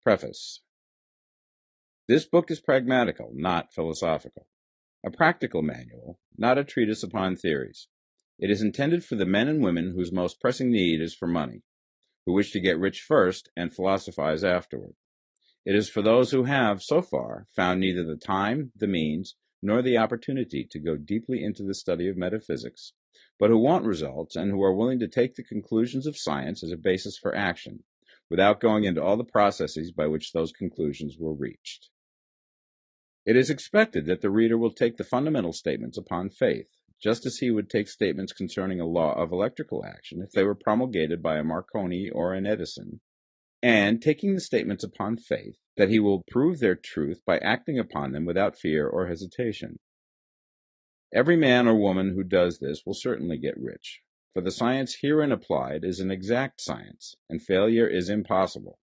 Preface. This book is pragmatical, not philosophical. A practical manual, not a treatise upon theories. It is intended for the men and women whose most pressing need is for money, who wish to get rich first and philosophize afterward. It is for those who have, so far, found neither the time, the means, nor the opportunity to go deeply into the study of metaphysics, but who want results and who are willing to take the conclusions of science as a basis for action, without going into all the processes by which those conclusions were reached. It is expected that the reader will take the fundamental statements upon faith, just as he would take statements concerning a law of electrical action if they were promulgated by a Marconi or an Edison, and taking the statements upon faith, that he will prove their truth by acting upon them without fear or hesitation. Every man or woman who does this will certainly get rich, for the science herein applied is an exact science, and failure is impossible.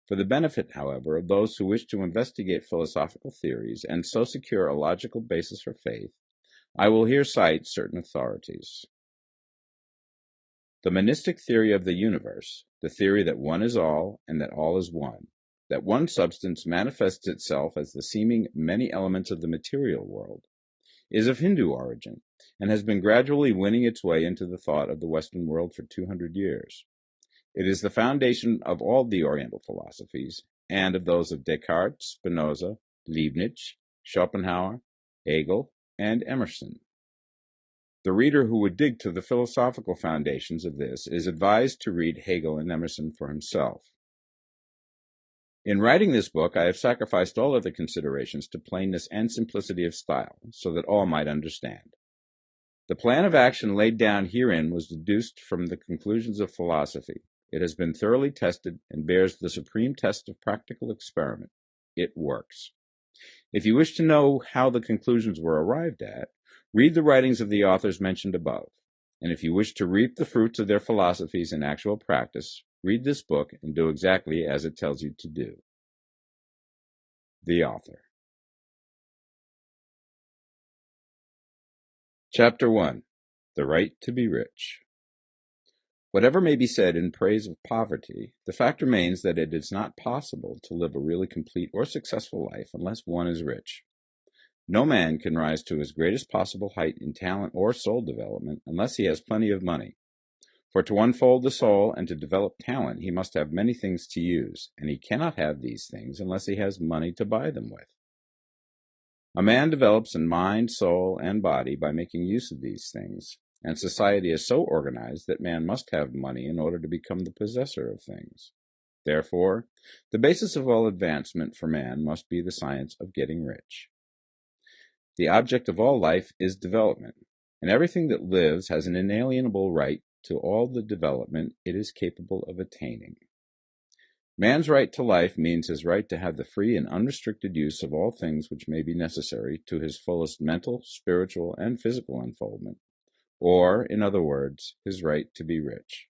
For the benefit, however, of those who wish to investigate philosophical theories and so secure a logical basis for faith, I will here cite certain authorities. The monistic theory of the universe, the theory that one is all and that all is one, that one substance manifests itself as the seeming many elements of the material world, is of Hindu origin and has been gradually winning its way into the thought of the Western world for 200 years. It is the foundation of all the Oriental philosophies and of those of Descartes, Spinoza, Leibniz, Schopenhauer, Hegel, and Emerson. The reader who would dig to the philosophical foundations of this is advised to read Hegel and Emerson for himself. In writing this book, I have sacrificed all other considerations to plainness and simplicity of style, so that all might understand. The plan of action laid down herein was deduced from the conclusions of philosophy. It has been thoroughly tested and bears the supreme test of practical experiment. It works. If you wish to know how the conclusions were arrived at, read the writings of the authors mentioned above. And if you wish to reap the fruits of their philosophies in actual practice, read this book and do exactly as it tells you to do. The author. Chapter 1. The Right to be Rich. Whatever may be said in praise of poverty, the fact remains that it is not possible to live a really complete or successful life unless one is rich. No man can rise to his greatest possible height in talent or soul development unless he has plenty of money. For to unfold the soul and to develop talent, he must have many things to use, and he cannot have these things unless he has money to buy them with. A man develops in mind, soul, and body by making use of these things, and society is so organized that man must have money in order to become the possessor of things. Therefore, the basis of all advancement for man must be the science of getting rich. The object of all life is development, and everything that lives has an inalienable right to all the development it is capable of attaining. Man's right to life means his right to have the free and unrestricted use of all things which may be necessary to his fullest mental, spiritual, and physical unfoldment, or, in other words, his right to be rich.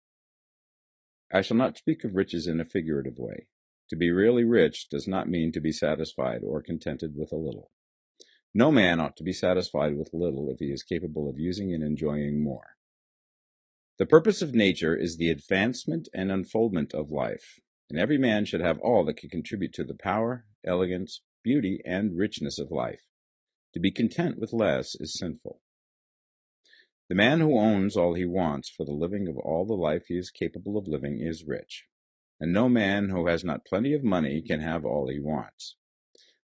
I shall not speak of riches in a figurative way. To be really rich does not mean to be satisfied or contented with a little. No man ought to be satisfied with little if he is capable of using and enjoying more. The purpose of nature is the advancement and unfoldment of life, and every man should have all that can contribute to the power, elegance, beauty, and richness of life. To be content with less is sinful. The man who owns all he wants for the living of all the life he is capable of living is rich, and no man who has not plenty of money can have all he wants.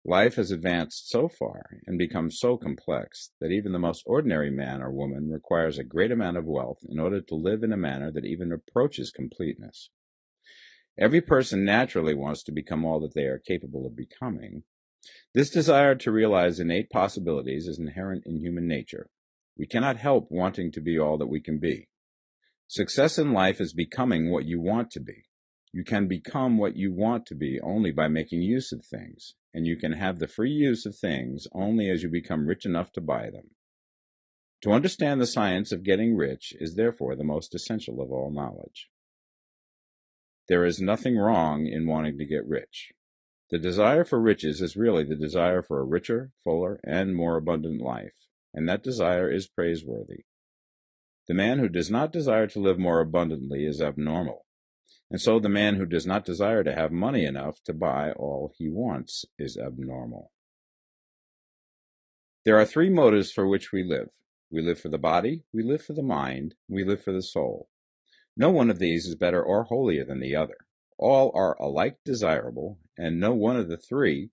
Life has advanced so far and become so complex that even the most ordinary man or woman requires a great amount of wealth in order to live in a manner that even approaches completeness. Every person naturally wants to become all that they are capable of becoming. This desire to realize innate possibilities is inherent in human nature. We cannot help wanting to be all that we can be. Success in life is becoming what you want to be. You can become what you want to be only by making use of things, and you can have the free use of things only as you become rich enough to buy them. To understand the science of getting rich is therefore the most essential of all knowledge. There is nothing wrong in wanting to get rich. The desire for riches is really the desire for a richer, fuller, and more abundant life, and that desire is praiseworthy. The man who does not desire to live more abundantly is abnormal, and so the man who does not desire to have money enough to buy all he wants is abnormal. There are three motives for which we live. We live for the body, we live for the mind, we live for the soul. No one of these is better or holier than the other. All are alike desirable, and no one of the three,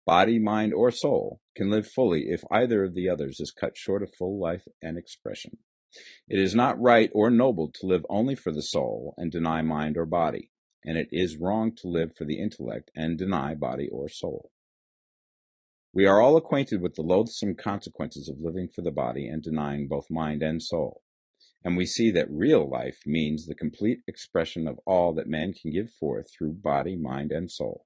body, mind, or soul, can live fully if either of the others is cut short of full life and expression. It is not right or noble to live only for the soul and deny mind or body, and it is wrong to live for the intellect and deny body or soul. We are all acquainted with the loathsome consequences of living for the body and denying both mind and soul, and we see that real life means the complete expression of all that man can give forth through body, mind, and soul.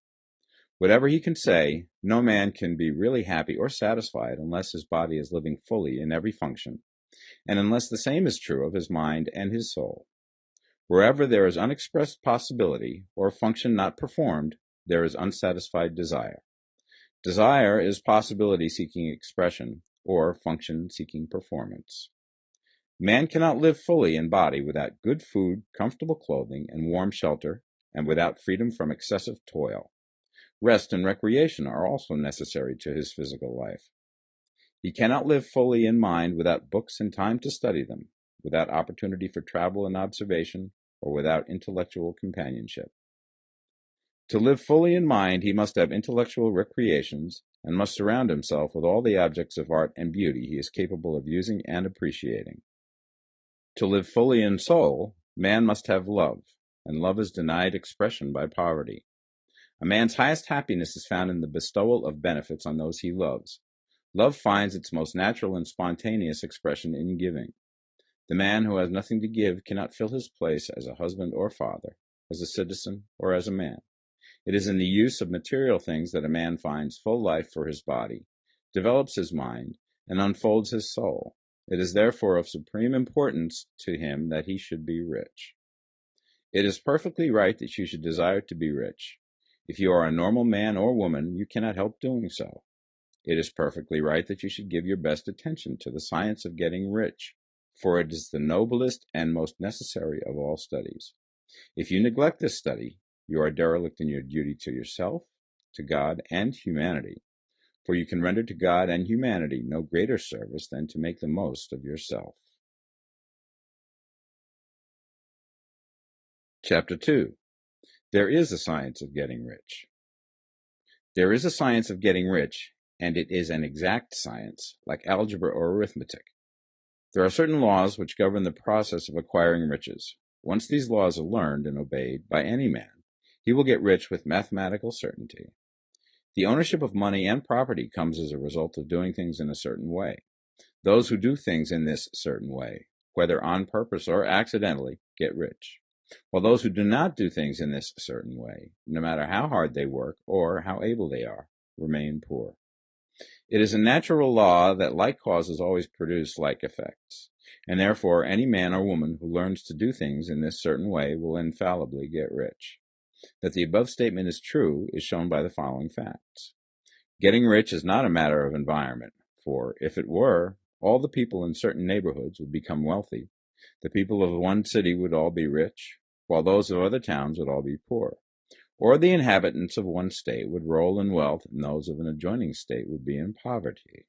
Whatever he can say, no man can be really happy or satisfied unless his body is living fully in every function, and unless the same is true of his mind and his soul. Wherever there is unexpressed possibility, or function not performed, there is unsatisfied desire. Desire is possibility seeking expression, or function seeking performance. Man cannot live fully in body without good food, comfortable clothing, and warm shelter, and without freedom from excessive toil. Rest and recreation are also necessary to his physical life. He cannot live fully in mind without books and time to study them, without opportunity for travel and observation, or without intellectual companionship. To live fully in mind, he must have intellectual recreations and must surround himself with all the objects of art and beauty he is capable of using and appreciating. To live fully in soul, man must have love, and love is denied expression by poverty. A man's highest happiness is found in the bestowal of benefits on those he loves. Love finds its most natural and spontaneous expression in giving. The man who has nothing to give cannot fill his place as a husband or father, as a citizen or as a man. It is in the use of material things that a man finds full life for his body, develops his mind, and unfolds his soul. It is therefore of supreme importance to him that he should be rich. It is perfectly right that you should desire to be rich. If you are a normal man or woman, you cannot help doing so. It is perfectly right that you should give your best attention to the science of getting rich, for it is the noblest and most necessary of all studies. If you neglect this study, you are derelict in your duty to yourself, to God, and humanity, for you can render to God and humanity no greater service than to make the most of yourself. Chapter 2. There is a science of getting rich. There is a science of getting rich, and it is an exact science, like algebra or arithmetic. There are certain laws which govern the process of acquiring riches. Once these laws are learned and obeyed by any man, he will get rich with mathematical certainty. The ownership of money and property comes as a result of doing things in a certain way. Those who do things in this certain way, whether on purpose or accidentally, get rich, while those who do not do things in this certain way, no matter how hard they work or how able they are, remain poor. It is a natural law that like causes always produce like effects, and therefore any man or woman who learns to do things in this certain way will infallibly get rich. That the above statement is true is shown by the following facts. Getting rich is not a matter of environment, for if it were, all the people in certain neighborhoods would become wealthy. The people of one city would all be rich, while those of other towns would all be poor. Or the inhabitants of one state would roll in wealth, and those of an adjoining state would be in poverty.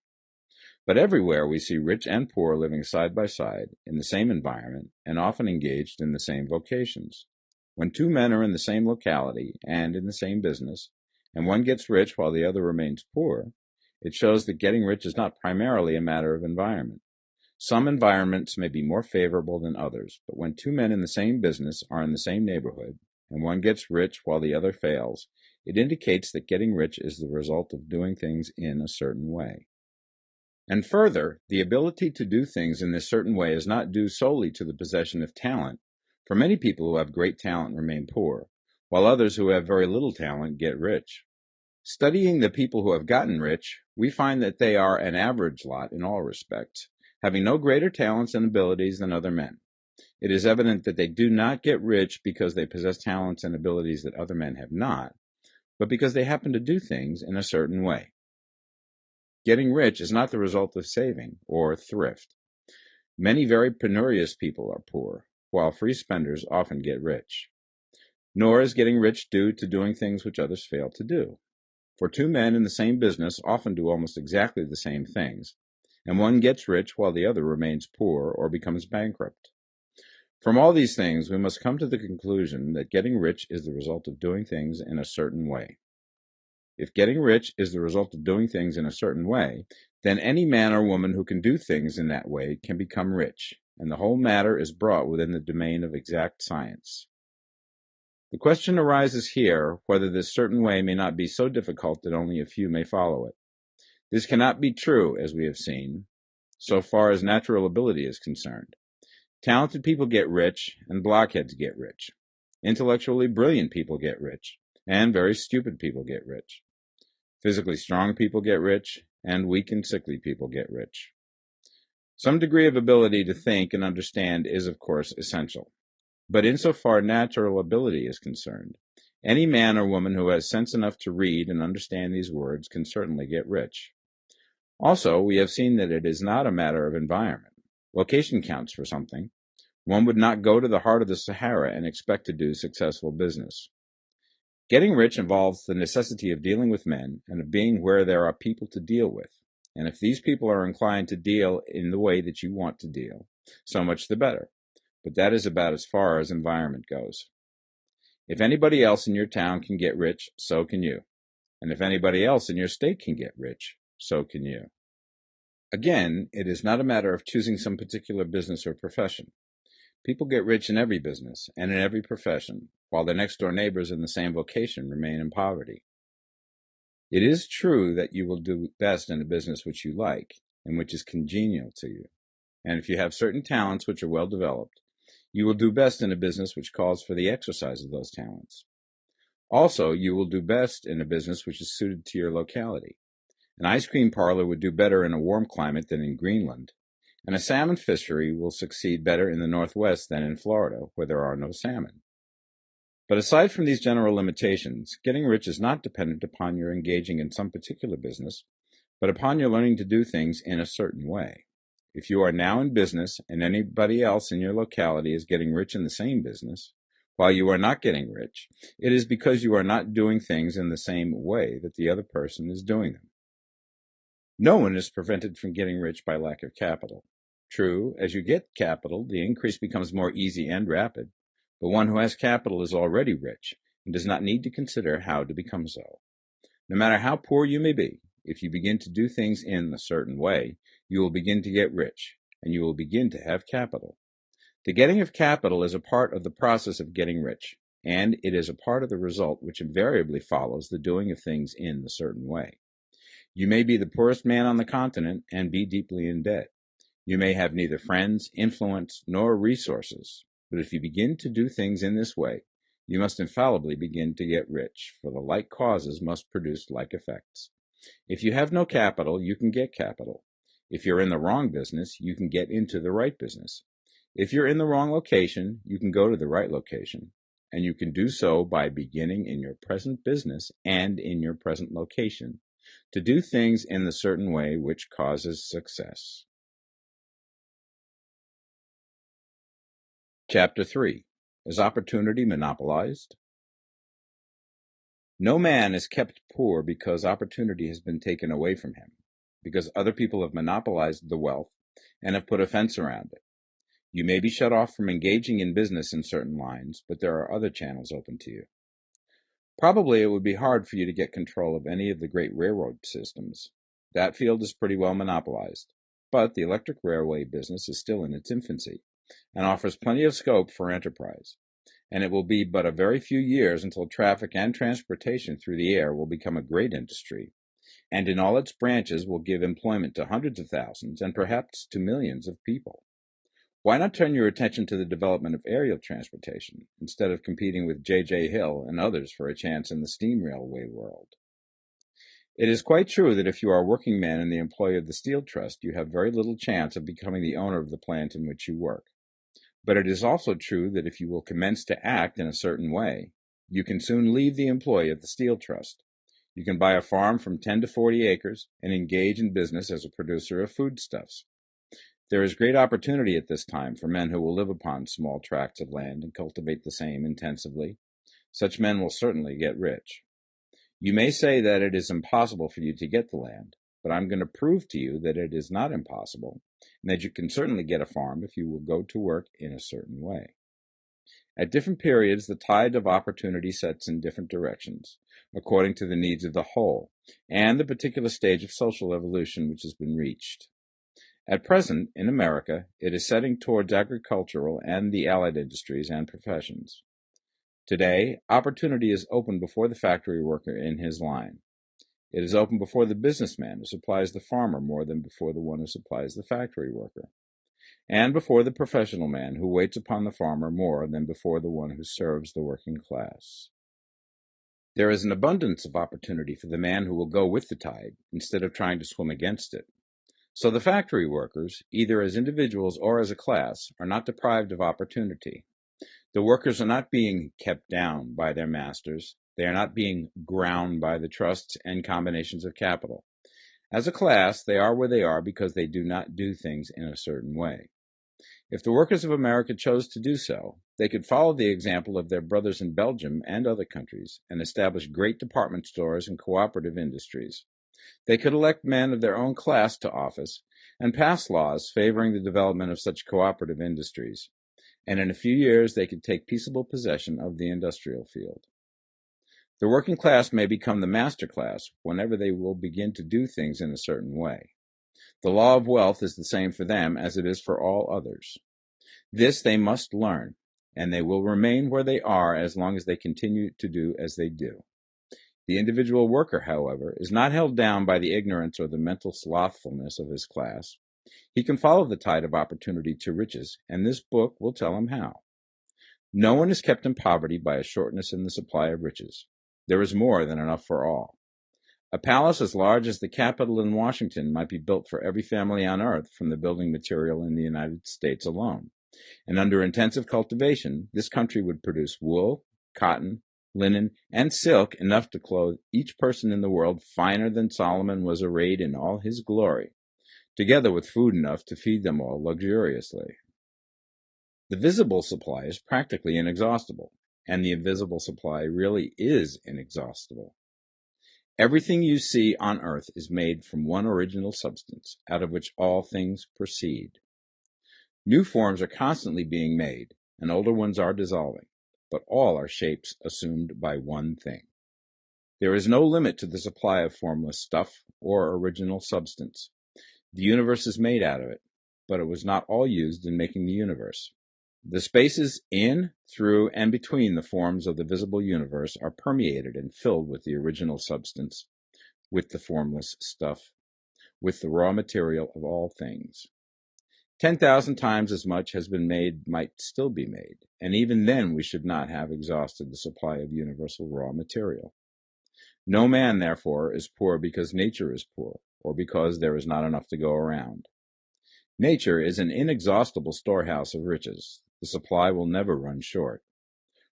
But everywhere we see rich and poor living side by side, in the same environment, and often engaged in the same vocations. When two men are in the same locality and in the same business, and one gets rich while the other remains poor, it shows that getting rich is not primarily a matter of environment. Some environments may be more favorable than others, but when two men in the same business are in the same neighborhood, and one gets rich while the other fails, it indicates that getting rich is the result of doing things in a certain way. And further, the ability to do things in this certain way is not due solely to the possession of talent, for many people who have great talent remain poor, while others who have very little talent get rich. Studying the people who have gotten rich, we find that they are an average lot in all respects, having no greater talents and abilities than other men. It is evident that they do not get rich because they possess talents and abilities that other men have not, but because they happen to do things in a certain way. Getting rich is not the result of saving or thrift. Many very penurious people are poor, while free spenders often get rich. Nor is getting rich due to doing things which others fail to do. For two men in the same business often do almost exactly the same things, and one gets rich while the other remains poor or becomes bankrupt. From all these things, we must come to the conclusion that getting rich is the result of doing things in a certain way. If getting rich is the result of doing things in a certain way, then any man or woman who can do things in that way can become rich, and the whole matter is brought within the domain of exact science. The question arises here whether this certain way may not be so difficult that only a few may follow it. This cannot be true, as we have seen, so far as natural ability is concerned. Talented people get rich, and blockheads get rich. Intellectually brilliant people get rich, and very stupid people get rich. Physically strong people get rich, and weak and sickly people get rich. Some degree of ability to think and understand is, of course, essential. But insofar natural ability is concerned, any man or woman who has sense enough to read and understand these words can certainly get rich. Also, we have seen that it is not a matter of environment. Location counts for something. One would not go to the heart of the Sahara and expect to do successful business. Getting rich involves the necessity of dealing with men and of being where there are people to deal with. And if these people are inclined to deal in the way that you want to deal, so much the better. But that is about as far as environment goes. If anybody else in your town can get rich, so can you. And if anybody else in your state can get rich, so can you. Again, it is not a matter of choosing some particular business or profession. People get rich in every business and in every profession, while their next-door neighbors in the same vocation remain in poverty. It is true that you will do best in a business which you like and which is congenial to you. And if you have certain talents which are well developed, you will do best in a business which calls for the exercise of those talents. Also, you will do best in a business which is suited to your locality. An ice cream parlor would do better in a warm climate than in Greenland, and a salmon fishery will succeed better in the Northwest than in Florida, where there are no salmon. But aside from these general limitations, getting rich is not dependent upon your engaging in some particular business, but upon your learning to do things in a certain way. If you are now in business and anybody else in your locality is getting rich in the same business, while you are not getting rich, it is because you are not doing things in the same way that the other person is doing them. No one is prevented from getting rich by lack of capital. True, as you get capital, the increase becomes more easy and rapid, but one who has capital is already rich and does not need to consider how to become so. No matter how poor you may be, if you begin to do things in a certain way, you will begin to get rich, and you will begin to have capital. The getting of capital is a part of the process of getting rich, and it is a part of the result which invariably follows the doing of things in a certain way. You may be the poorest man on the continent and be deeply in debt. You may have neither friends, influence, nor resources, but if you begin to do things in this way, you must infallibly begin to get rich, for the like causes must produce like effects. If you have no capital, you can get capital. If you're in the wrong business, you can get into the right business. If you're in the wrong location, you can go to the right location, and you can do so by beginning in your present business and in your present location to do things in the certain way which causes success. Chapter 3. Is opportunity monopolized? No man is kept poor because opportunity has been taken away from him, because other people have monopolized the wealth and have put a fence around it. You may be shut off from engaging in business in certain lines, but there are other channels open to you. Probably it would be hard for you to get control of any of the great railroad systems. That field is pretty well monopolized, but the electric railway business is still in its infancy and offers plenty of scope for enterprise. And it will be but a very few years until traffic and transportation through the air will become a great industry, and in all its branches will give employment to hundreds of thousands and perhaps to millions of people. Why not turn your attention to the development of aerial transportation, instead of competing with J.J. Hill and others for a chance in the steam railway world? It is quite true that if you are a working man in the employ of the Steel Trust, you have very little chance of becoming the owner of the plant in which you work. But it is also true that if you will commence to act in a certain way, you can soon leave the employ of the Steel Trust. You can buy a farm from 10 to 40 acres and engage in business as a producer of foodstuffs. There is great opportunity at this time for men who will live upon small tracts of land and cultivate the same intensively. Such men will certainly get rich. You may say that it is impossible for you to get the land, but I'm going to prove to you that it is not impossible, and that you can certainly get a farm if you will go to work in a certain way. At different periods, the tide of opportunity sets in different directions, according to the needs of the whole, and the particular stage of social evolution which has been reached. At present, in America, it is setting towards agricultural and the allied industries and professions. Today, opportunity is open before the factory worker in his line. It is open before the businessman who supplies the farmer more than before the one who supplies the factory worker, and before the professional man who waits upon the farmer more than before the one who serves the working class. There is an abundance of opportunity for the man who will go with the tide instead of trying to swim against it. So the factory workers, either as individuals or as a class, are not deprived of opportunity. The workers are not being kept down by their masters. They are not being ground by the trusts and combinations of capital. As a class, they are where they are because they do not do things in a certain way. If the workers of America chose to do so, they could follow the example of their brothers in Belgium and other countries and establish great department stores and cooperative industries. They could elect men of their own class to office and pass laws favoring the development of such cooperative industries, and in a few years they could take peaceable possession of the industrial field. The working class may become the master class whenever they will begin to do things in a certain way. The law of wealth is the same for them as it is for all others. This they must learn, and they will remain where they are as long as they continue to do as they do. The individual worker, however, is not held down by the ignorance or the mental slothfulness of his class. He can follow the tide of opportunity to riches, and this book will tell him how. No one is kept in poverty by a shortness in the supply of riches. There is more than enough for all. A palace as large as the Capitol in Washington might be built for every family on earth from the building material in the United States alone. And under intensive cultivation, this country would produce wool, cotton, linen, and silk enough to clothe each person in the world finer than Solomon was arrayed in all his glory, together with food enough to feed them all luxuriously. The visible supply is practically inexhaustible, and the invisible supply really is inexhaustible. Everything you see on earth is made from one original substance, out of which all things proceed. New forms are constantly being made, and older ones are dissolving, but all are shapes assumed by one thing. There is no limit to the supply of formless stuff or original substance. The universe is made out of it, but it was not all used in making the universe. The spaces in, through, and between the forms of the visible universe are permeated and filled with the original substance, with the formless stuff, with the raw material of all things. 10,000 times as much has been made might still be made, and even then we should not have exhausted the supply of universal raw material. No man, therefore, is poor because nature is poor, or because there is not enough to go around. Nature is an inexhaustible storehouse of riches. The supply will never run short.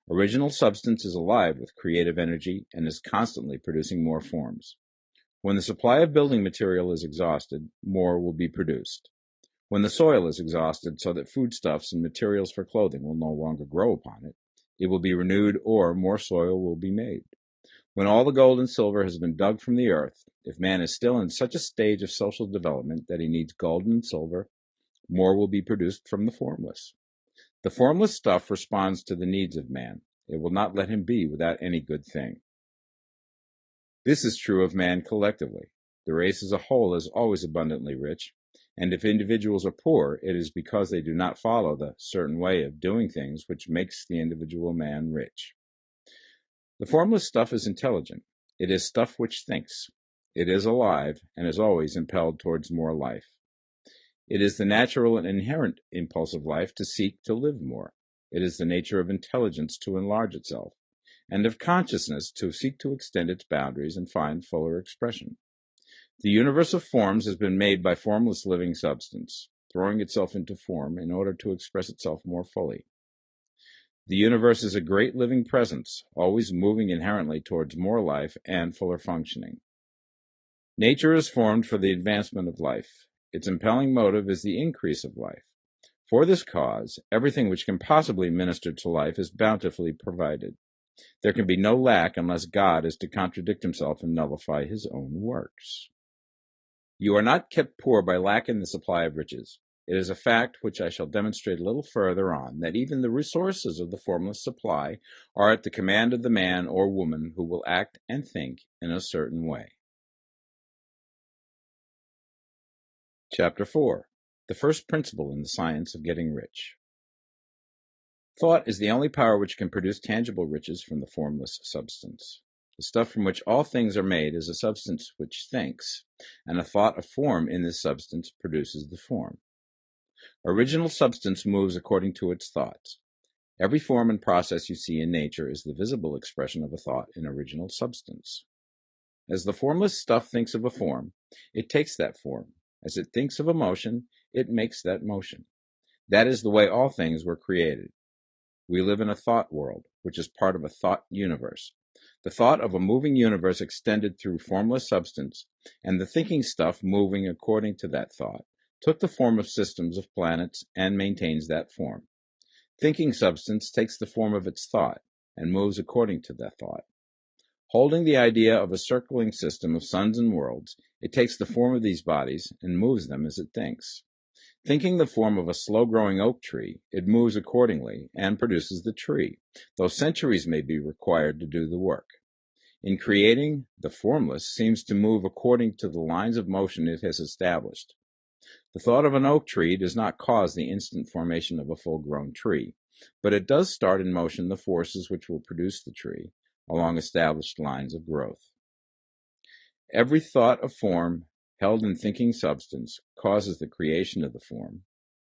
Original substance is alive with creative energy and is constantly producing more forms. When the supply of building material is exhausted, more will be produced. When the soil is exhausted so that foodstuffs and materials for clothing will no longer grow upon it, it will be renewed or more soil will be made. When all the gold and silver has been dug from the earth, if man is still in such a stage of social development that he needs gold and silver, more will be produced from the formless. The formless stuff responds to the needs of man. It will not let him be without any good thing. This is true of man collectively. The race as a whole is always abundantly rich, and if individuals are poor, it is because they do not follow the certain way of doing things which makes the individual man rich. The formless stuff is intelligent. It is stuff which thinks. It is alive and is always impelled towards more life. It is the natural and inherent impulse of life to seek to live more. It is the nature of intelligence to enlarge itself, and of consciousness to seek to extend its boundaries and find fuller expression. The universe of forms has been made by formless living substance, throwing itself into form in order to express itself more fully. The universe is a great living presence, always moving inherently towards more life and fuller functioning. Nature is formed for the advancement of life. Its impelling motive is the increase of life. For this cause, everything which can possibly minister to life is bountifully provided. There can be no lack unless God is to contradict himself and nullify his own works. You are not kept poor by lack in the supply of riches. It is a fact which I shall demonstrate a little further on, that even the resources of the formless supply are at the command of the man or woman who will act and think in a certain way. Chapter 4. The first principle in the science of getting rich. Thought is the only power which can produce tangible riches from the formless substance. The stuff from which all things are made is a substance which thinks, and a thought of form in this substance produces the form. Original substance moves according to its thoughts. Every form and process you see in nature is the visible expression of a thought in original substance. As the formless stuff thinks of a form, it takes that form. As it thinks of a motion, it makes that motion. That is the way all things were created. We live in a thought world, which is part of a thought universe. The thought of a moving universe extended through formless substance, and the thinking stuff moving according to that thought, took the form of systems of planets and maintains that form. Thinking substance takes the form of its thought and moves according to that thought. Holding the idea of a circling system of suns and worlds, it takes the form of these bodies and moves them as it thinks. Thinking the form of a slow-growing oak tree, it moves accordingly and produces the tree, though centuries may be required to do the work. In creating, the formless seems to move according to the lines of motion it has established. The thought of an oak tree does not cause the instant formation of a full-grown tree, but it does start in motion the forces which will produce the tree, along established lines of growth. Every thought of form held in thinking substance causes the creation of the form,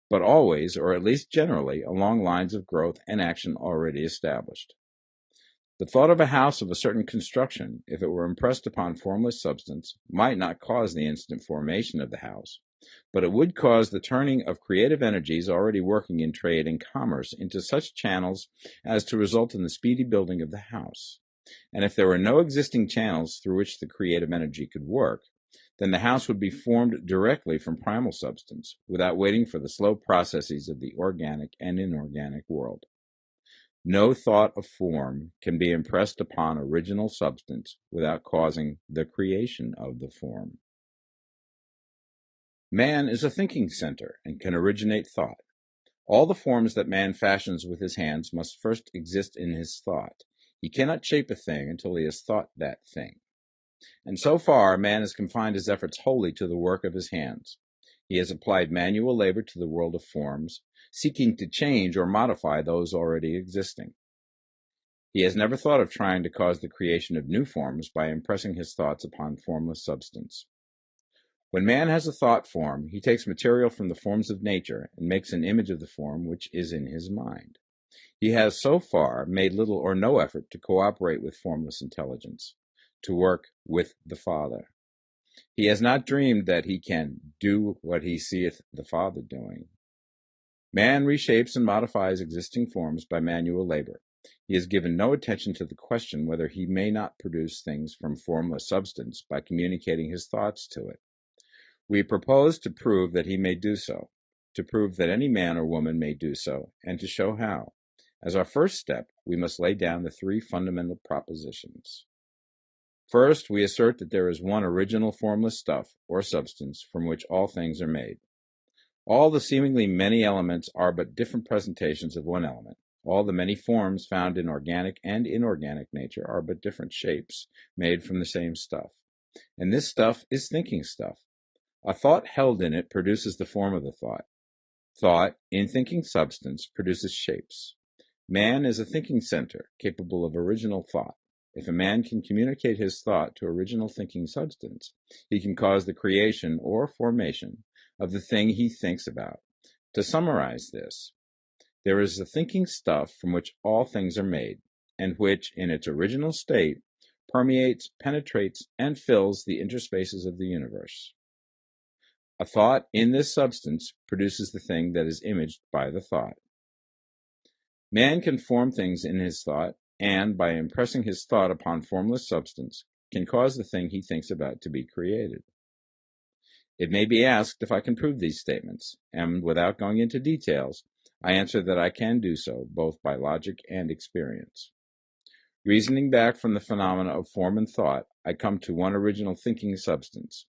but always, or at least generally, along lines of growth and action already established. The thought of a house of a certain construction, if it were impressed upon formless substance, might not cause the instant formation of the house, but it would cause the turning of creative energies already working in trade and commerce into such channels as to result in the speedy building of the house. And if there were no existing channels through which the creative energy could work, then the house would be formed directly from primal substance, without waiting for the slow processes of the organic and inorganic world. No thought of form can be impressed upon original substance without causing the creation of the form. Man is a thinking center and can originate thought. All the forms that man fashions with his hands must first exist in his thought. He cannot shape a thing until he has thought that thing. And so far, man has confined his efforts wholly to the work of his hands. He has applied manual labor to the world of forms, seeking to change or modify those already existing. He has never thought of trying to cause the creation of new forms by impressing his thoughts upon formless substance. When man has a thought form, he takes material from the forms of nature and makes an image of the form which is in his mind. He has so far made little or no effort to cooperate with formless intelligence, to work with the Father. He has not dreamed that he can do what he seeth the Father doing. Man reshapes and modifies existing forms by manual labor. He has given no attention to the question whether he may not produce things from formless substance by communicating his thoughts to it. We propose to prove that he may do so, to prove that any man or woman may do so, and to show how. As our first step, we must lay down the three fundamental propositions. First, we assert that there is one original formless stuff, or substance, from which all things are made. All the seemingly many elements are but different presentations of one element. All the many forms found in organic and inorganic nature are but different shapes made from the same stuff. And this stuff is thinking stuff. A thought held in it produces the form of the thought. Thought, in thinking substance, produces shapes. Man is a thinking center, capable of original thought. If a man can communicate his thought to original thinking substance, he can cause the creation or formation of the thing he thinks about. To summarize this, there is the thinking stuff from which all things are made, and which, in its original state, permeates, penetrates, and fills the interspaces of the universe. A thought in this substance produces the thing that is imaged by the thought. Man can form things in his thought, and, by impressing his thought upon formless substance, can cause the thing he thinks about to be created. It may be asked if I can prove these statements, and without going into details, I answer that I can do so, both by logic and experience. Reasoning back from the phenomena of form and thought, I come to one original thinking substance.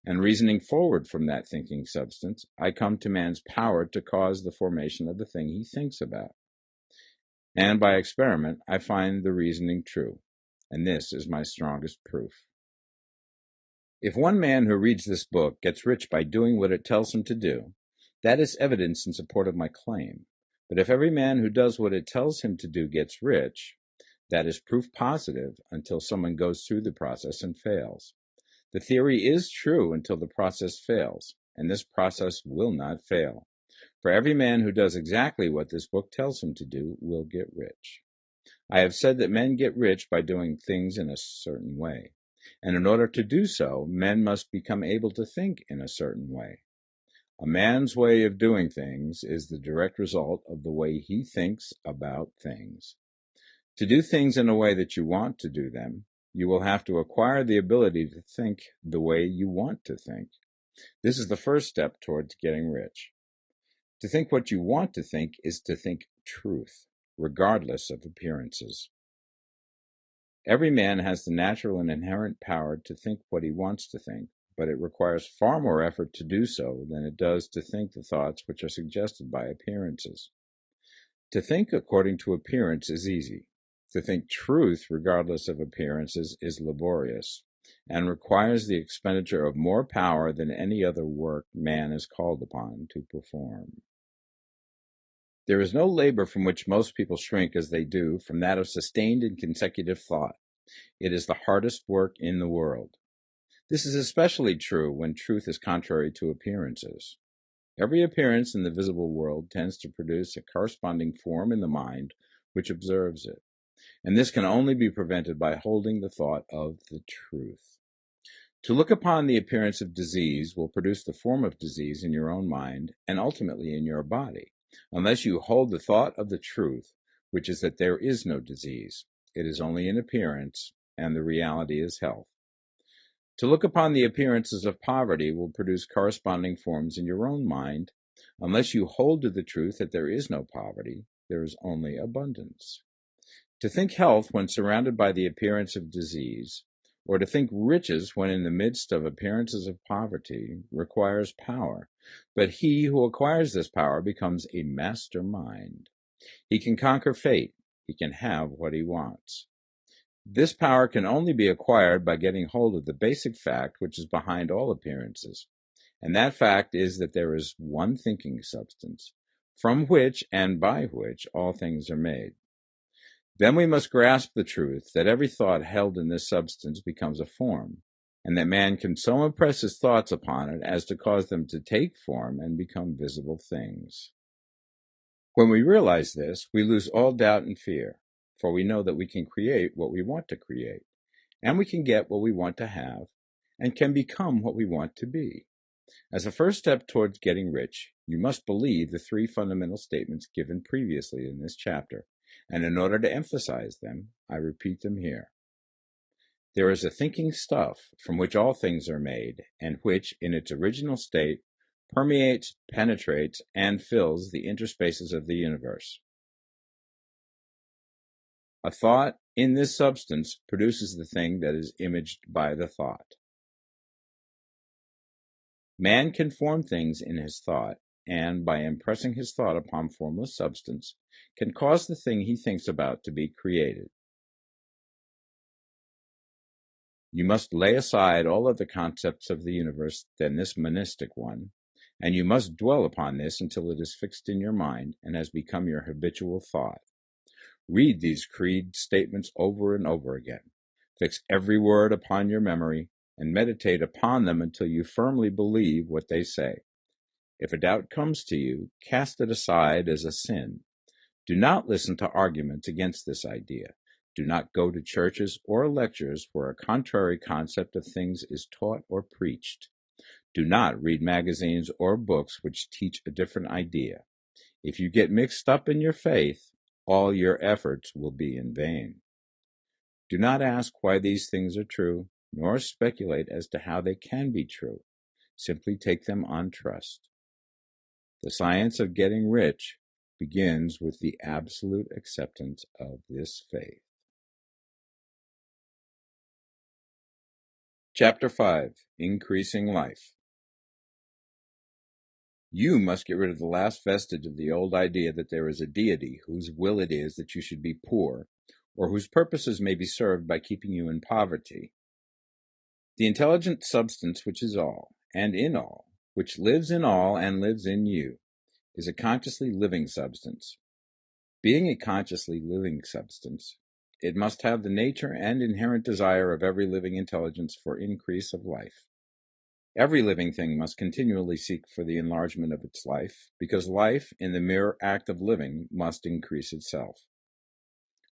And reasoning forward from that thinking substance, I come to man's power to cause the formation of the thing he thinks about. And by experiment, I find the reasoning true. And this is my strongest proof. If one man who reads this book gets rich by doing what it tells him to do, that is evidence in support of my claim. But if every man who does what it tells him to do gets rich, that is proof positive until someone goes through the process and fails. The theory is true until the process fails, and this process will not fail. For every man who does exactly what this book tells him to do will get rich. I have said that men get rich by doing things in a certain way. And in order to do so, men must become able to think in a certain way. A man's way of doing things is the direct result of the way he thinks about things. To do things in a way that you want to do them, you will have to acquire the ability to think the way you want to think. This is the first step towards getting rich. To think what you want to think is to think truth, regardless of appearances. Every man has the natural and inherent power to think what he wants to think, but it requires far more effort to do so than it does to think the thoughts which are suggested by appearances. To think according to appearance is easy. To think truth regardless of appearances is laborious, and requires the expenditure of more power than any other work man is called upon to perform. There is no labor from which most people shrink as they do from that of sustained and consecutive thought. It is the hardest work in the world. This is especially true when truth is contrary to appearances. Every appearance in the visible world tends to produce a corresponding form in the mind which observes it, and this can only be prevented by holding the thought of the truth. To look upon the appearance of disease will produce the form of disease in your own mind and ultimately in your body, unless you hold the thought of the truth, which is that there is no disease. It is only an appearance, and the reality is health. To look upon the appearances of poverty will produce corresponding forms in your own mind, unless you hold to the truth that there is no poverty, there is only abundance. To think health when surrounded by the appearance of disease, or to think riches when in the midst of appearances of poverty, requires power, but he who acquires this power becomes a master mind. He can conquer fate. He can have what he wants. This power can only be acquired by getting hold of the basic fact which is behind all appearances, and that fact is that there is one thinking substance, from which and by which all things are made. Then we must grasp the truth that every thought held in this substance becomes a form, and that man can so impress his thoughts upon it as to cause them to take form and become visible things. When we realize this, we lose all doubt and fear, for we know that we can create what we want to create, and we can get what we want to have, and can become what we want to be. As a first step towards getting rich, you must believe the three fundamental statements given previously in this chapter, and in order to emphasize them, I repeat them here. There is a thinking stuff from which all things are made, and which, in its original state, permeates, penetrates, and fills the interspaces of the universe. A thought in this substance produces the thing that is imaged by the thought. Man can form things in his thought, and by impressing his thought upon formless substance, can cause the thing he thinks about to be created. You must lay aside all other concepts of the universe than this monistic one, and you must dwell upon this until it is fixed in your mind and has become your habitual thought. Read these creed statements over and over again. Fix every word upon your memory, and meditate upon them until you firmly believe what they say. If a doubt comes to you, cast it aside as a sin. Do not listen to arguments against this idea. Do not go to churches or lectures where a contrary concept of things is taught or preached. Do not read magazines or books which teach a different idea. If you get mixed up in your faith, all your efforts will be in vain. Do not ask why these things are true, nor speculate as to how they can be true. Simply take them on trust. The science of getting rich begins with the absolute acceptance of this faith. Chapter 5. Increasing Life. You must get rid of the last vestige of the old idea that there is a deity whose will it is that you should be poor, or whose purposes may be served by keeping you in poverty. The intelligent substance which is all, and in all, which lives in all and lives in you, is a consciously living substance. Being a consciously living substance, it must have the nature and inherent desire of every living intelligence for increase of life. Every living thing must continually seek for the enlargement of its life, because life, in the mere act of living, must increase itself.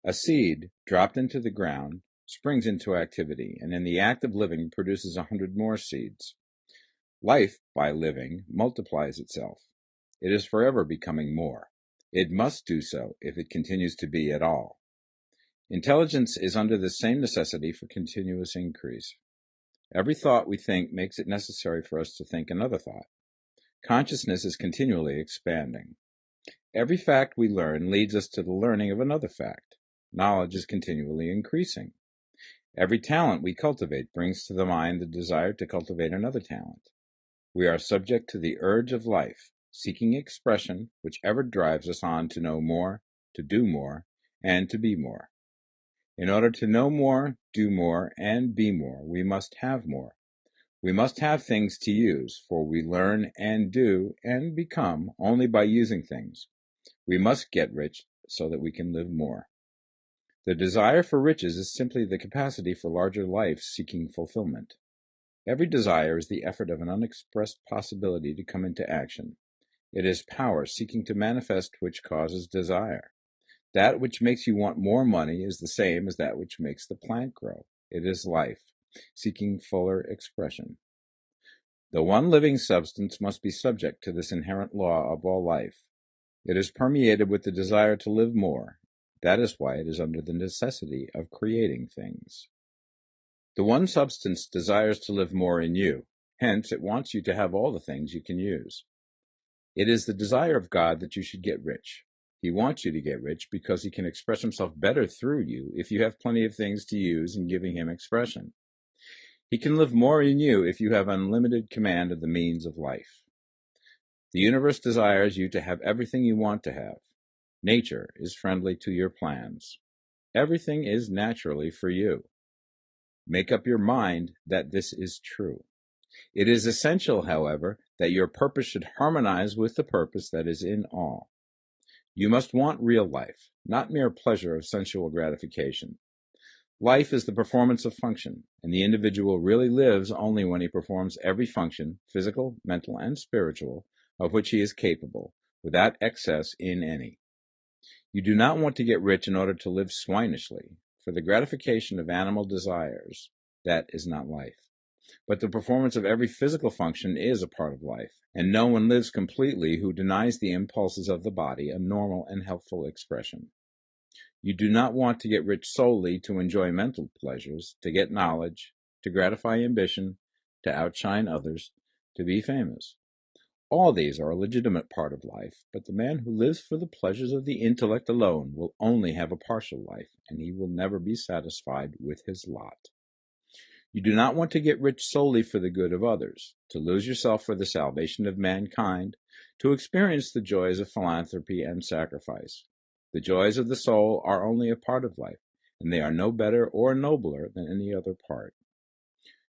A seed, dropped into the ground, springs into activity, and in the act of living produces 100 more seeds. Life, by living, multiplies itself. It is forever becoming more. It must do so if it continues to be at all. Intelligence is under the same necessity for continuous increase. Every thought we think makes it necessary for us to think another thought. Consciousness is continually expanding. Every fact we learn leads us to the learning of another fact. Knowledge is continually increasing. Every talent we cultivate brings to the mind the desire to cultivate another talent. We are subject to the urge of life, seeking expression, which ever drives us on to know more, to do more, and to be more. In order to know more, do more, and be more, we must have more. We must have things to use, for we learn and do and become only by using things. We must get rich so that we can live more. The desire for riches is simply the capacity for larger life seeking fulfillment. Every desire is the effort of an unexpressed possibility to come into action. It is power seeking to manifest which causes desire. That which makes you want more money is the same as that which makes the plant grow. It is life, seeking fuller expression. The one living substance must be subject to this inherent law of all life. It is permeated with the desire to live more. That is why it is under the necessity of creating things. The one substance desires to live more in you. Hence, it wants you to have all the things you can use. It is the desire of God that you should get rich. He wants you to get rich because he can express himself better through you if you have plenty of things to use in giving him expression. He can live more in you if you have unlimited command of the means of life. The universe desires you to have everything you want to have. Nature is friendly to your plans. Everything is naturally for you. Make up your mind that this is true. It is essential, however, that your purpose should harmonize with the purpose that is in all. You must want real life, not mere pleasure of sensual gratification. Life is the performance of function, and the individual really lives only when he performs every function, physical, mental, and spiritual, of which he is capable, without excess in any. You do not want to get rich in order to live swinishly, for the gratification of animal desires. That is not life. But the performance of every physical function is a part of life, and no one lives completely who denies the impulses of the body a normal and healthful expression. You do not want to get rich solely to enjoy mental pleasures, to get knowledge, to gratify ambition, to outshine others, to be famous. All these are a legitimate part of life, but the man who lives for the pleasures of the intellect alone will only have a partial life, and he will never be satisfied with his lot. You do not want to get rich solely for the good of others, to lose yourself for the salvation of mankind, to experience the joys of philanthropy and sacrifice. The joys of the soul are only a part of life, and they are no better or nobler than any other part.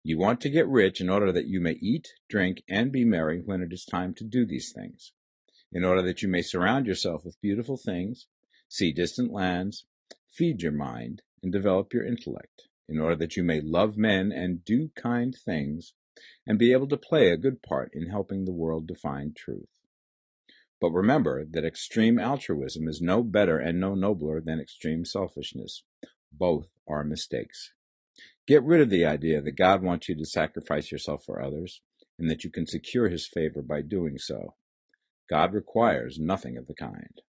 You want to get rich in order that you may eat, drink, and be merry when it is time to do these things, in order that you may surround yourself with beautiful things, see distant lands, feed your mind, and develop your intellect, in order that you may love men and do kind things, and be able to play a good part in helping the world to find truth. But remember that extreme altruism is no better and no nobler than extreme selfishness. Both are mistakes. Get rid of the idea that God wants you to sacrifice yourself for others, and that you can secure his favor by doing so. God requires nothing of the kind.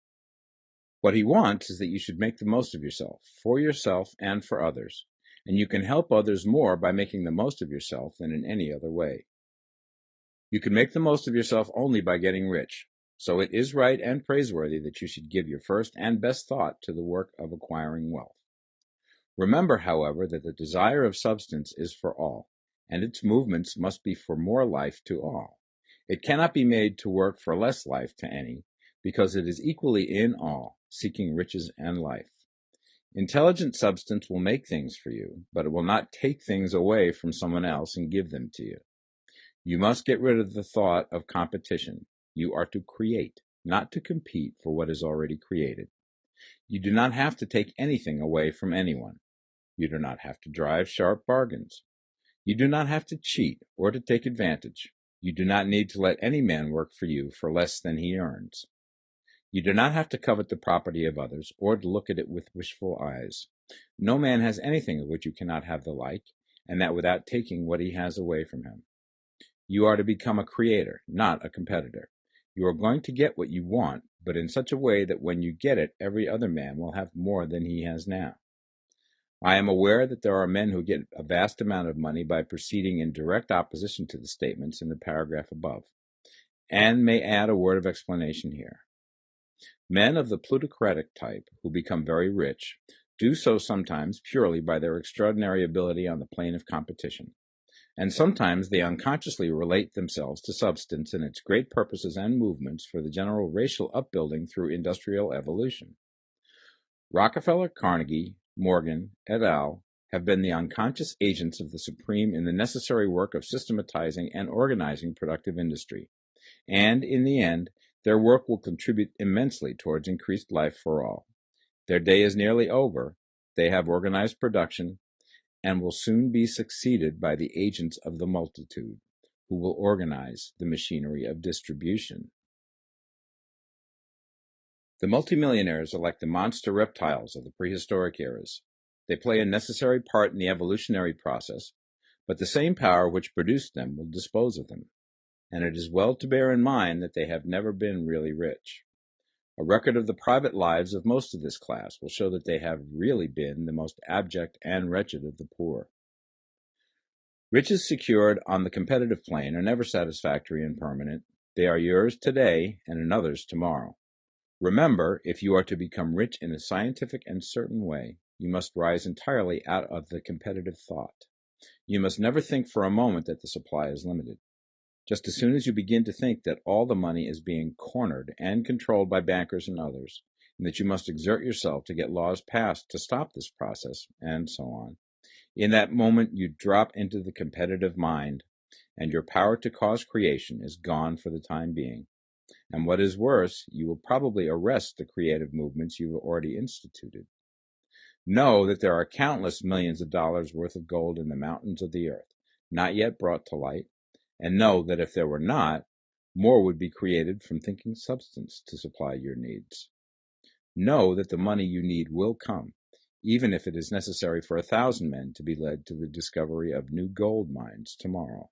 What he wants is that you should make the most of yourself, for yourself and for others, and you can help others more by making the most of yourself than in any other way. You can make the most of yourself only by getting rich, so it is right and praiseworthy that you should give your first and best thought to the work of acquiring wealth. Remember, however, that the desire of substance is for all, and its movements must be for more life to all. It cannot be made to work for less life to any, because it is equally in all, seeking riches and life. Intelligent substance will make things for you, but it will not take things away from someone else and give them to you. You must get rid of the thought of competition. You are to create, not to compete for what is already created. You do not have to take anything away from anyone. You do not have to drive sharp bargains. You do not have to cheat or to take advantage. You do not need to let any man work for you for less than he earns. You do not have to covet the property of others or to look at it with wishful eyes. No man has anything of which you cannot have the like, and that without taking what he has away from him. You are to become a creator, not a competitor. You are going to get what you want, but in such a way that when you get it, every other man will have more than he has now. I am aware that there are men who get a vast amount of money by proceeding in direct opposition to the statements in the paragraph above, and may add a word of explanation here. Men of the plutocratic type, who become very rich, do so sometimes purely by their extraordinary ability on the plane of competition, and sometimes they unconsciously relate themselves to substance and its great purposes and movements for the general racial upbuilding through industrial evolution. Rockefeller, Carnegie, Morgan, et al. Have been the unconscious agents of the supreme in the necessary work of systematizing and organizing productive industry, and in the end, their work will contribute immensely towards increased life for all. Their day is nearly over. They have organized production and will soon be succeeded by the agents of the multitude, who will organize the machinery of distribution. The multimillionaires are like the monster reptiles of the prehistoric eras. They play a necessary part in the evolutionary process, but the same power which produced them will dispose of them, and it is well to bear in mind that they have never been really rich. A record of the private lives of most of this class will show that they have really been the most abject and wretched of the poor. Riches secured on the competitive plane are never satisfactory and permanent. They are yours today and another's tomorrow. Remember, if you are to become rich in a scientific and certain way, you must rise entirely out of the competitive thought. You must never think for a moment that the supply is limited. Just as soon as you begin to think that all the money is being cornered and controlled by bankers and others, and that you must exert yourself to get laws passed to stop this process, and so on, in that moment you drop into the competitive mind, and your power to cause creation is gone for the time being. And what is worse, you will probably arrest the creative movements you have already instituted. Know that there are countless millions of dollars worth of gold in the mountains of the earth, not yet brought to light, and know that if there were not, more would be created from thinking substance to supply your needs. Know that the money you need will come, even if it is necessary for 1,000 men to be led to the discovery of new gold mines tomorrow.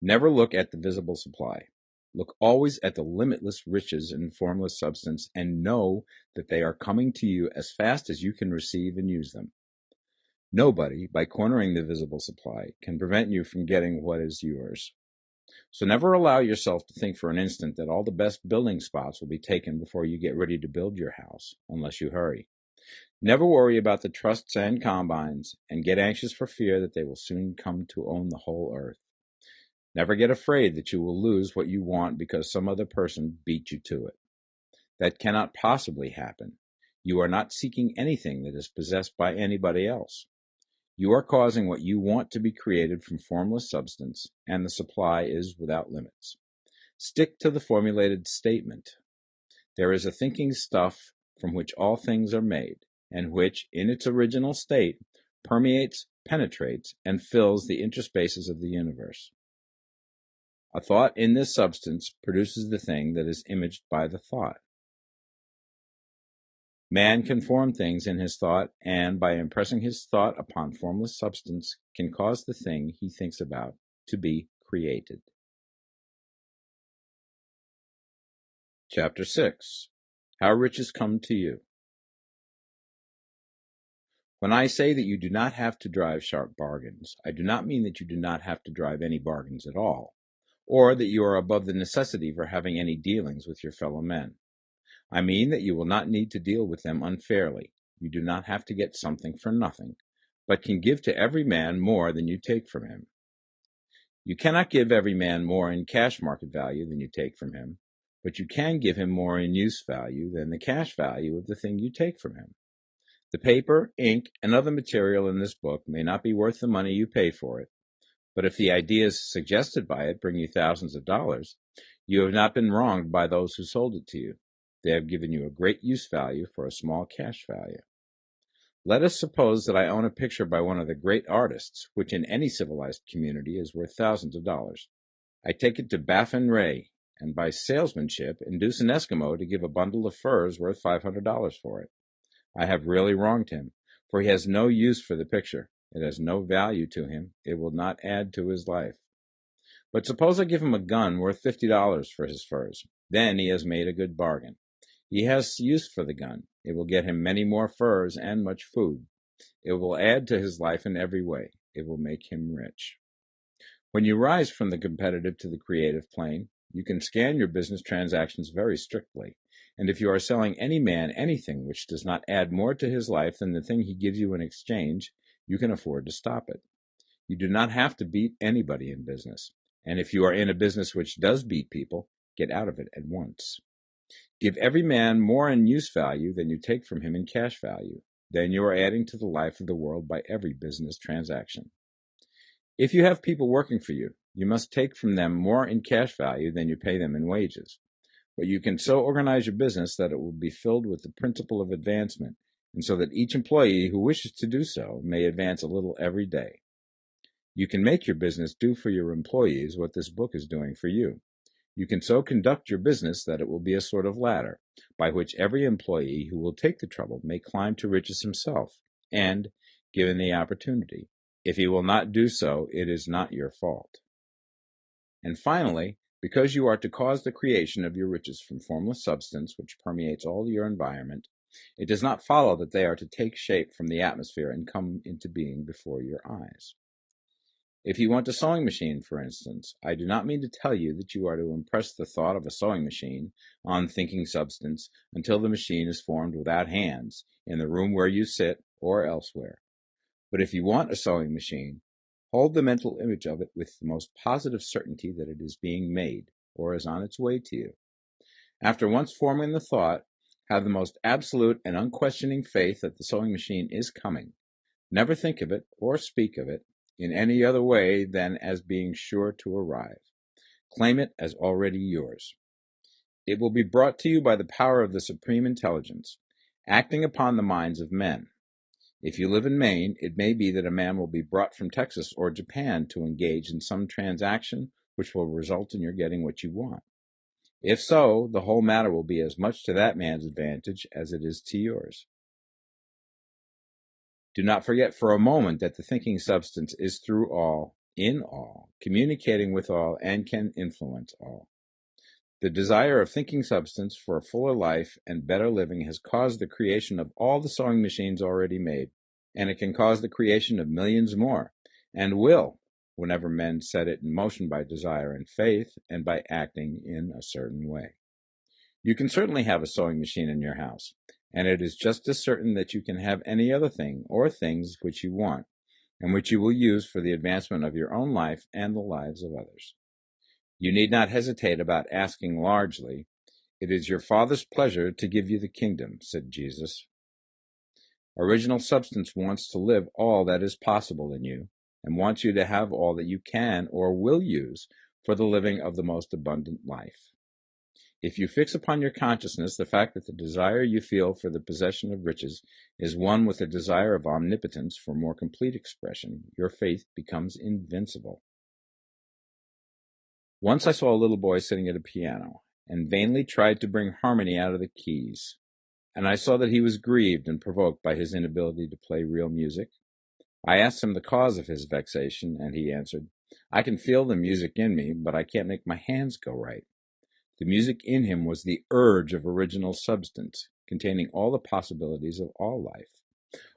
Never look at the visible supply. Look always at the limitless riches in formless substance, and know that they are coming to you as fast as you can receive and use them. Nobody, by cornering the visible supply, can prevent you from getting what is yours. So never allow yourself to think for an instant that all the best building spots will be taken before you get ready to build your house, unless you hurry. Never worry about the trusts and combines, and get anxious for fear that they will soon come to own the whole earth. Never get afraid that you will lose what you want because some other person beat you to it. That cannot possibly happen. You are not seeking anything that is possessed by anybody else. You are causing what you want to be created from formless substance, and the supply is without limits. Stick to the formulated statement. There is a thinking stuff from which all things are made, and which, in its original state, permeates, penetrates, and fills the interspaces of the universe. A thought in this substance produces the thing that is imaged by the thought. Man can form things in his thought, and by impressing his thought upon formless substance, can cause the thing he thinks about to be created. Chapter 6. How Riches Come to You. When I say that you do not have to drive sharp bargains, I do not mean that you do not have to drive any bargains at all, or that you are above the necessity for having any dealings with your fellow men. I mean that you will not need to deal with them unfairly. You do not have to get something for nothing, but can give to every man more than you take from him. You cannot give every man more in cash market value than you take from him, but you can give him more in use value than the cash value of the thing you take from him. The paper, ink, and other material in this book may not be worth the money you pay for it, but if the ideas suggested by it bring you thousands of dollars, you have not been wronged by those who sold it to you. They have given you a great use value for a small cash value. Let us suppose that I own a picture by one of the great artists, which in any civilized community is worth thousands of dollars. I take it to Baffin Ray, and by salesmanship induce an Eskimo to give a bundle of furs worth $500 for it. I have really wronged him, for he has no use for the picture. It has no value to him. It will not add to his life. But suppose I give him a gun worth $50 for his furs. Then he has made a good bargain. He has use for the gun. It will get him many more furs and much food. It will add to his life in every way. It will make him rich. When you rise from the competitive to the creative plane, you can scan your business transactions very strictly. And if you are selling any man anything which does not add more to his life than the thing he gives you in exchange, you can afford to stop it. You do not have to beat anybody in business. And if you are in a business which does beat people, get out of it at once. Give every man more in use value than you take from him in cash value. Then you are adding to the life of the world by every business transaction. If you have people working for you, you must take from them more in cash value than you pay them in wages. But you can so organize your business that it will be filled with the principle of advancement, and so that each employee who wishes to do so may advance a little every day. You can make your business do for your employees what this book is doing for you. You can so conduct your business that it will be a sort of ladder, by which every employee who will take the trouble may climb to riches himself, and, given the opportunity, if he will not do so, it is not your fault. And finally, because you are to cause the creation of your riches from formless substance which permeates all your environment, it does not follow that they are to take shape from the atmosphere and come into being before your eyes. If you want a sewing machine, for instance, I do not mean to tell you that you are to impress the thought of a sewing machine on thinking substance until the machine is formed without hands, in the room where you sit or elsewhere. But if you want a sewing machine, hold the mental image of it with the most positive certainty that it is being made, or is on its way to you. After once forming the thought, have the most absolute and unquestioning faith that the sewing machine is coming. Never think of it, or speak of it, in any other way than as being sure to arrive. Claim it as already yours. It will be brought to you by the power of the Supreme Intelligence, acting upon the minds of men. If you live in Maine, it may be that a man will be brought from Texas or Japan to engage in some transaction which will result in your getting what you want. If so, the whole matter will be as much to that man's advantage as it is to yours. Do not forget for a moment that the thinking substance is through all, in all, communicating with all, and can influence all. The desire of thinking substance for a fuller life and better living has caused the creation of all the sewing machines already made, and it can cause the creation of millions more, and will, whenever men set it in motion by desire and faith, and by acting in a certain way. You can certainly have a sewing machine in your house, and it is just as certain that you can have any other thing or things which you want, and which you will use for the advancement of your own life and the lives of others. You need not hesitate about asking largely. It is your Father's pleasure to give you the kingdom, said Jesus. Original substance wants to live all that is possible in you, and wants you to have all that you can or will use for the living of the most abundant life. If you fix upon your consciousness the fact that the desire you feel for the possession of riches is one with the desire of omnipotence for more complete expression, your faith becomes invincible. Once I saw a little boy sitting at a piano, and vainly tried to bring harmony out of the keys, and I saw that he was grieved and provoked by his inability to play real music. I asked him the cause of his vexation, and he answered, I can feel the music in me, but I can't make my hands go right. The music in him was the urge of original substance, containing all the possibilities of all life.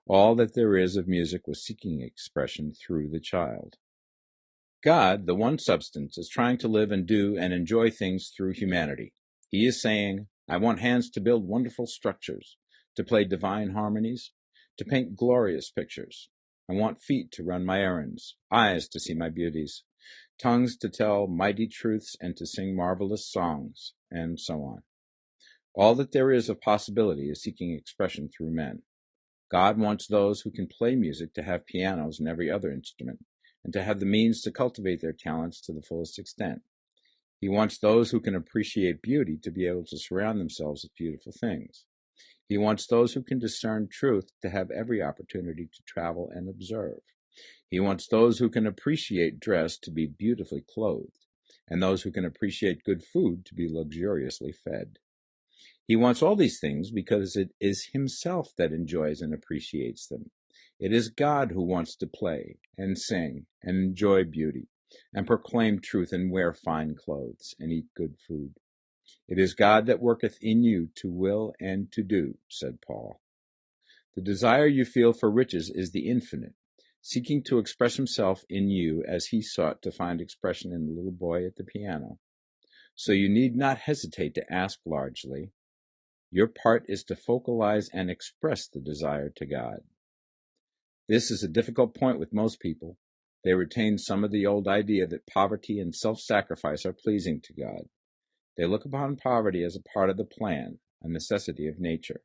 All that there is of music was seeking expression through the child. God, the one substance, is trying to live and do and enjoy things through humanity. He is saying, I want hands to build wonderful structures, to play divine harmonies, to paint glorious pictures. I want feet to run my errands, eyes to see my beauties, tongues to tell mighty truths and to sing marvelous songs, and so on. All that there is of possibility is seeking expression through men. God wants those who can play music to have pianos and every other instrument, and to have the means to cultivate their talents to the fullest extent. He wants those who can appreciate beauty to be able to surround themselves with beautiful things. He wants those who can discern truth to have every opportunity to travel and observe. He wants those who can appreciate dress to be beautifully clothed, and those who can appreciate good food to be luxuriously fed. He wants all these things because it is himself that enjoys and appreciates them. It is God who wants to play and sing and enjoy beauty and proclaim truth and wear fine clothes and eat good food. It is God that worketh in you to will and to do, said Paul. The desire you feel for riches is the infinite, seeking to express himself in you as he sought to find expression in the little boy at the piano. So you need not hesitate to ask largely. Your part is to focalize and express the desire to God. This is a difficult point with most people. They retain some of the old idea that poverty and self-sacrifice are pleasing to God. They look upon poverty as a part of the plan, a necessity of nature.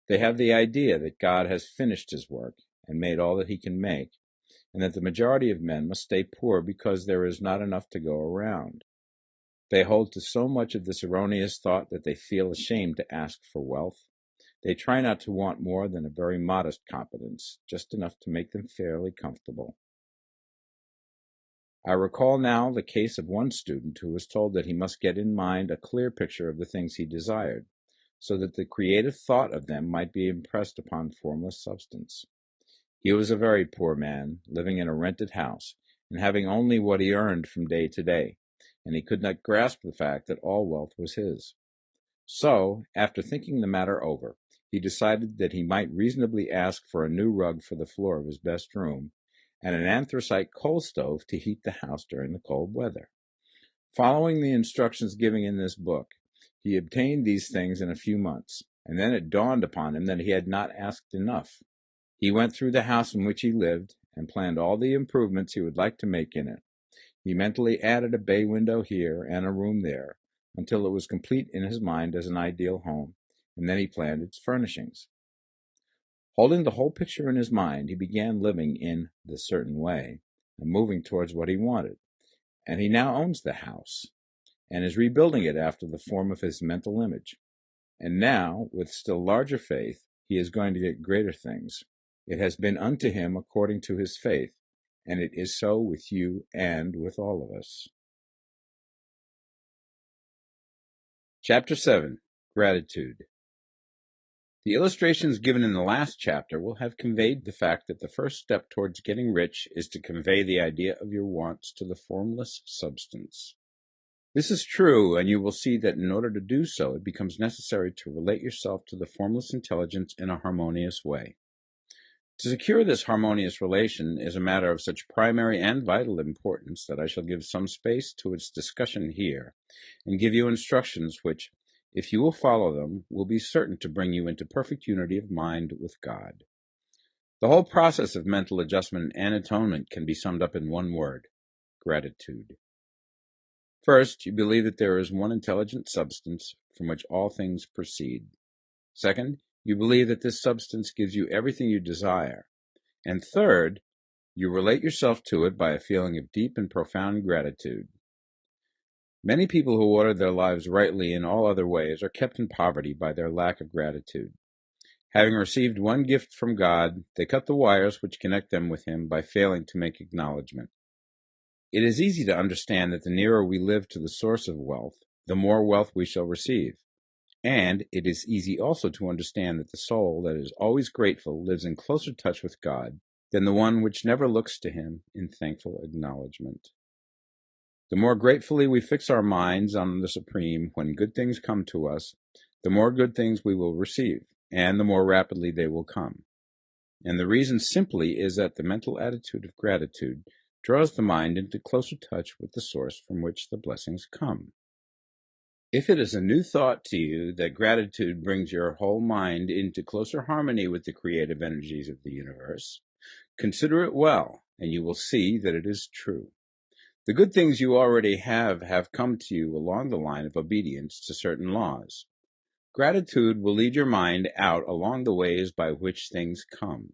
They have the idea that God has finished his work and made all that he can make, and that the majority of men must stay poor because there is not enough to go around. They hold to so much of this erroneous thought that they feel ashamed to ask for wealth. They try not to want more than a very modest competence, just enough to make them fairly comfortable. I recall now the case of one student who was told that he must get in mind a clear picture of the things he desired, so that the creative thought of them might be impressed upon formless substance. He was a very poor man, living in a rented house, and having only what he earned from day to day, and he could not grasp the fact that all wealth was his. So, after thinking the matter over, he decided that he might reasonably ask for a new rug for the floor of his best room, and an anthracite coal stove to heat the house during the cold weather. Following the instructions given in this book, he obtained these things in a few months, and then it dawned upon him that he had not asked enough. He went through the house in which he lived and planned all the improvements he would like to make in it. He mentally added a bay window here and a room there, until it was complete in his mind as an ideal home, and then he planned its furnishings. Holding the whole picture in his mind, he began living in the certain way and moving towards what he wanted. And he now owns the house and is rebuilding it after the form of his mental image. And now, with still larger faith, he is going to get greater things. It has been unto him according to his faith, and it is so with you and with all of us. Chapter 7. Gratitude. The illustrations given in the last chapter will have conveyed the fact that the first step towards getting rich is to convey the idea of your wants to the formless substance. This is true, and you will see that in order to do so, it becomes necessary to relate yourself to the formless intelligence in a harmonious way. To secure this harmonious relation is a matter of such primary and vital importance that I shall give some space to its discussion here, and give you instructions which, if you will follow them, will be certain to bring you into perfect unity of mind with God. The whole process of mental adjustment and atonement can be summed up in one word: gratitude. First, you believe that there is one intelligent substance from which all things proceed. Second, you believe that this substance gives you everything you desire. And third, you relate yourself to it by a feeling of deep and profound gratitude. Many people who order their lives rightly in all other ways are kept in poverty by their lack of gratitude. Having received one gift from God, they cut the wires which connect them with Him by failing to make acknowledgement. It is easy to understand that the nearer we live to the source of wealth, the more wealth we shall receive. And it is easy also to understand that the soul that is always grateful lives in closer touch with God than the one which never looks to Him in thankful acknowledgement. The more gratefully we fix our minds on the Supreme when good things come to us, the more good things we will receive, and the more rapidly they will come. And the reason simply is that the mental attitude of gratitude draws the mind into closer touch with the source from which the blessings come. If it is a new thought to you that gratitude brings your whole mind into closer harmony with the creative energies of the universe, Consider it well, and you will see that it is true. The good things you already have come to you along the line of obedience to certain laws. Gratitude will lead your mind out along the ways by which things come,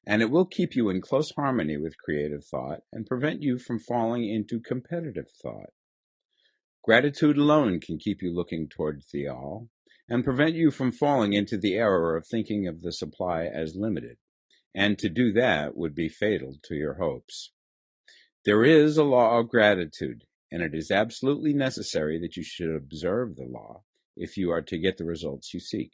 and it will keep you in close harmony with creative thought and prevent you from falling into competitive thought. Gratitude alone can keep you looking toward the all and prevent you from falling into the error of thinking of the supply as limited, and to do that would be fatal to your hopes. There is a law of gratitude, and it is absolutely necessary that you should observe the law if you are to get the results you seek.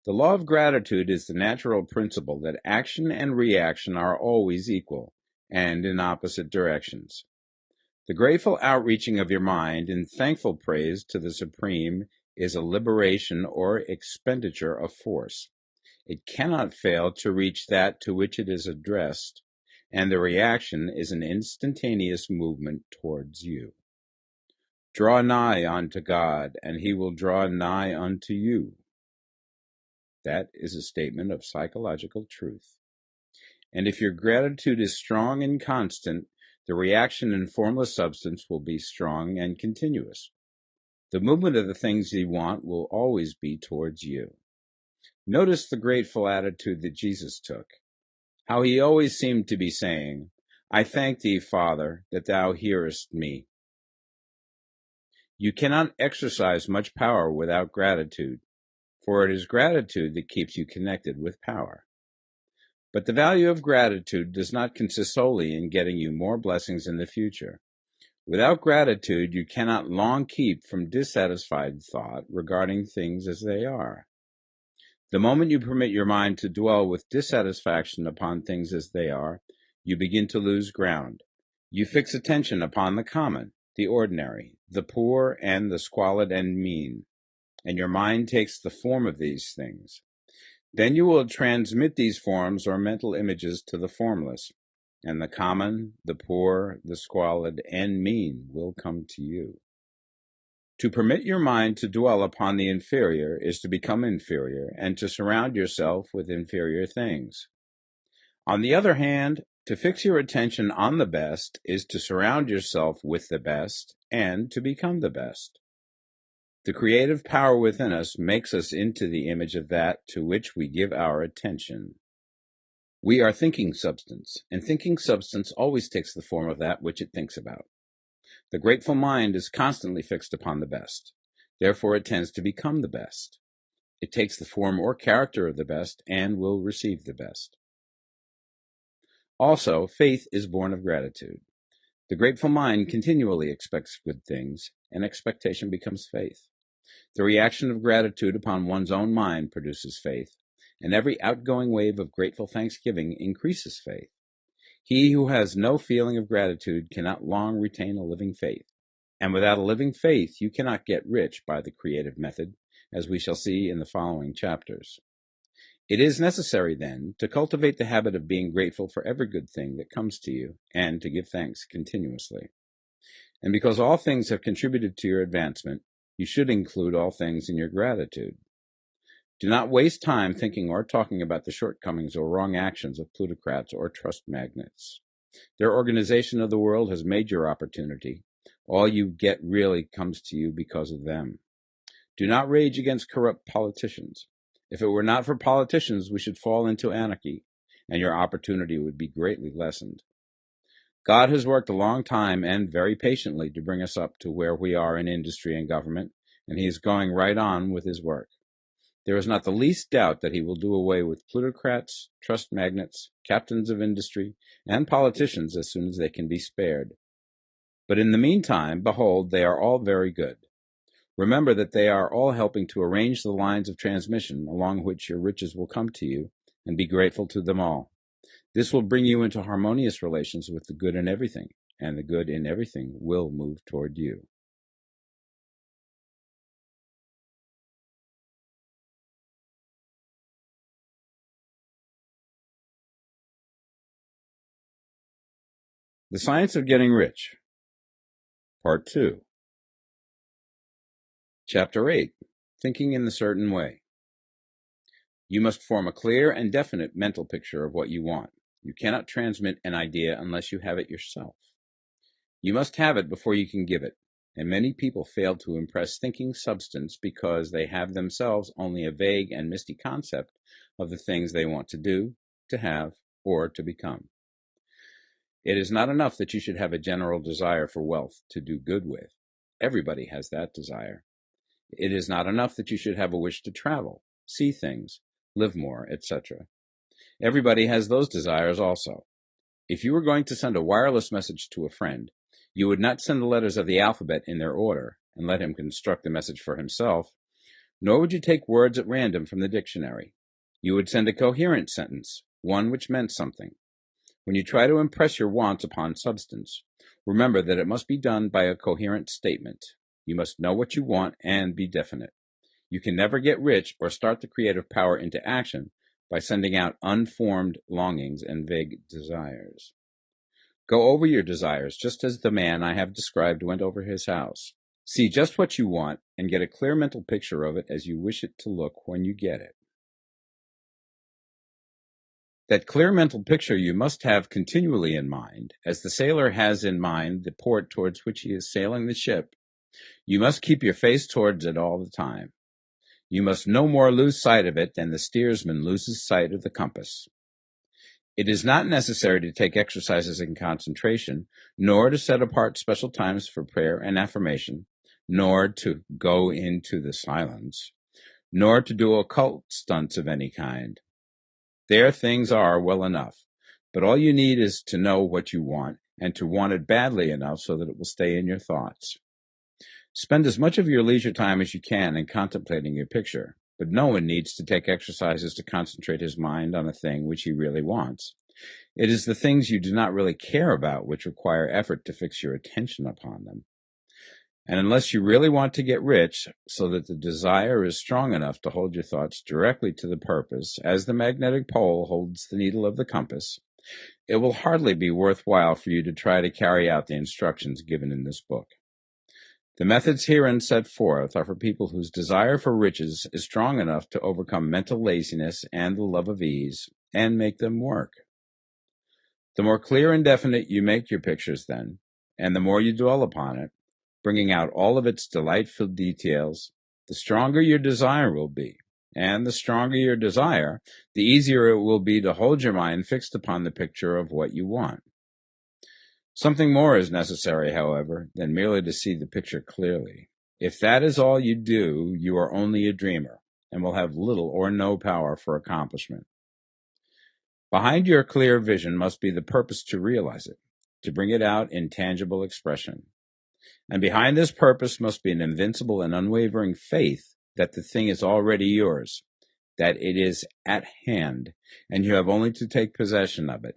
The law of gratitude is the natural principle that action and reaction are always equal and in opposite directions. The grateful outreaching of your mind in thankful praise to the Supreme is a liberation or expenditure of force. It cannot fail to reach that to which it is addressed, and the reaction is an instantaneous movement towards you. Draw nigh unto God, and he will draw nigh unto you. That is a statement of psychological truth. And if your gratitude is strong and constant, the reaction in formless substance will be strong and continuous. The movement of the things you want will always be towards you. Notice the grateful attitude that Jesus took. How he always seemed to be saying, I thank thee, Father, that thou hearest me. You cannot exercise much power without gratitude, for it is gratitude that keeps you connected with power. But the value of gratitude does not consist solely in getting you more blessings in the future. Without gratitude, you cannot long keep from dissatisfied thought regarding things as they are. The moment you permit your mind to dwell with dissatisfaction upon things as they are, you begin to lose ground. You fix attention upon the common, the ordinary, the poor, and the squalid and mean, and your mind takes the form of these things. Then you will transmit these forms or mental images to the formless, and the common, the poor, the squalid, and mean will come to you. To permit your mind to dwell upon the inferior is to become inferior and to surround yourself with inferior things. On the other hand, to fix your attention on the best is to surround yourself with the best and to become the best. The creative power within us makes us into the image of that to which we give our attention. We are thinking substance, and thinking substance always takes the form of that which it thinks about. The grateful mind is constantly fixed upon the best. Therefore, it tends to become the best. It takes the form or character of the best and will receive the best. Also, faith is born of gratitude. The grateful mind continually expects good things, and expectation becomes faith. The reaction of gratitude upon one's own mind produces faith, and every outgoing wave of grateful thanksgiving increases faith. He who has no feeling of gratitude cannot long retain a living faith. And without a living faith, you cannot get rich by the creative method, as we shall see in the following chapters. It is necessary, then, to cultivate the habit of being grateful for every good thing that comes to you, and to give thanks continuously. And because all things have contributed to your advancement, you should include all things in your gratitude. Do not waste time thinking or talking about the shortcomings or wrong actions of plutocrats or trust magnates. Their organization of the world has made your opportunity. All you get really comes to you because of them. Do not rage against corrupt politicians. If it were not for politicians, we should fall into anarchy, and your opportunity would be greatly lessened. God has worked a long time and very patiently to bring us up to where we are in industry and government, and he is going right on with his work. There is not the least doubt that he will do away with plutocrats, trust magnates, captains of industry, and politicians as soon as they can be spared. But in the meantime, behold, they are all very good. Remember that they are all helping to arrange the lines of transmission along which your riches will come to you, and be grateful to them all. This will bring you into harmonious relations with the good in everything, and the good in everything will move toward you. The Science of Getting Rich, Part 2. Chapter 8. Thinking in the Certain Way. You must form a clear and definite mental picture of what you want. You cannot transmit an idea unless you have it yourself. You must have it before you can give it, and many people fail to impress thinking substance because they have themselves only a vague and misty concept of the things they want to do, to have, or to become. It is not enough that you should have a general desire for wealth to do good with. Everybody has that desire. It is not enough that you should have a wish to travel, see things, live more, etc. Everybody has those desires also. If you were going to send a wireless message to a friend, you would not send the letters of the alphabet in their order and let him construct the message for himself, nor would you take words at random from the dictionary. You would send a coherent sentence, one which meant something. When you try to impress your wants upon substance, remember that it must be done by a coherent statement. You must know what you want and be definite. You can never get rich or start the creative power into action by sending out unformed longings and vague desires. Go over your desires just as the man I have described went over his house. See just what you want and get a clear mental picture of it as you wish it to look when you get it. That clear mental picture you must have continually in mind, as the sailor has in mind the port towards which he is sailing the ship. You must keep your face towards it all the time. You must no more lose sight of it than the steersman loses sight of the compass. It is not necessary to take exercises in concentration, nor to set apart special times for prayer and affirmation, nor to go into the silence, nor to do occult stunts of any kind. There things are well enough, but all you need is to know what you want, and to want it badly enough so that it will stay in your thoughts. Spend as much of your leisure time as you can in contemplating your picture, but no one needs to take exercises to concentrate his mind on a thing which he really wants. It is the things you do not really care about which require effort to fix your attention upon them. And unless you really want to get rich, so that the desire is strong enough to hold your thoughts directly to the purpose, as the magnetic pole holds the needle of the compass, it will hardly be worthwhile for you to try to carry out the instructions given in this book. The methods herein set forth are for people whose desire for riches is strong enough to overcome mental laziness and the love of ease, and make them work. The more clear and definite you make your pictures then, and the more you dwell upon it, bringing out all of its delightful details, the stronger your desire will be. And the stronger your desire, the easier it will be to hold your mind fixed upon the picture of what you want. Something more is necessary, however, than merely to see the picture clearly. If that is all you do, you are only a dreamer, and will have little or no power for accomplishment. Behind your clear vision must be the purpose to realize it, to bring it out in tangible expression. And behind this purpose must be an invincible and unwavering faith that the thing is already yours, that it is at hand, and you have only to take possession of it.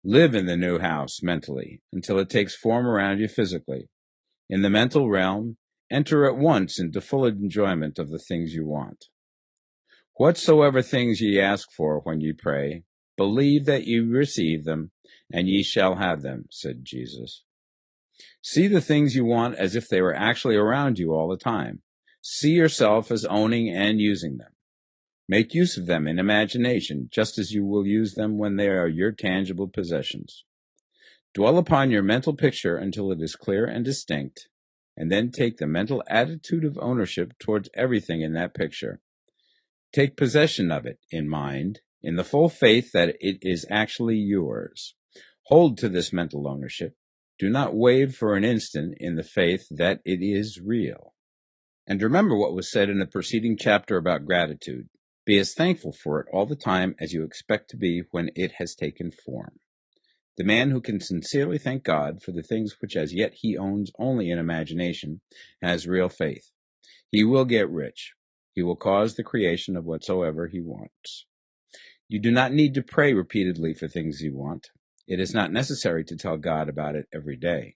Live in the new house mentally until it takes form around you physically. In the mental realm, enter at once into full enjoyment of the things you want. Whatsoever things ye ask for when ye pray, believe that ye receive them, and ye shall have them, said Jesus. See the things you want as if they were actually around you all the time. See yourself as owning and using them. Make use of them in imagination, just as you will use them when they are your tangible possessions. Dwell upon your mental picture until it is clear and distinct, and then take the mental attitude of ownership towards everything in that picture. Take possession of it in mind, in the full faith that it is actually yours. Hold to this mental ownership. Do not waver for an instant in the faith that it is real. And remember what was said in the preceding chapter about gratitude. Be as thankful for it all the time as you expect to be when it has taken form. The man who can sincerely thank God for the things which as yet he owns only in imagination has real faith. He will get rich. He will cause the creation of whatsoever he wants. You do not need to pray repeatedly for things you want. It is not necessary to tell God about it every day.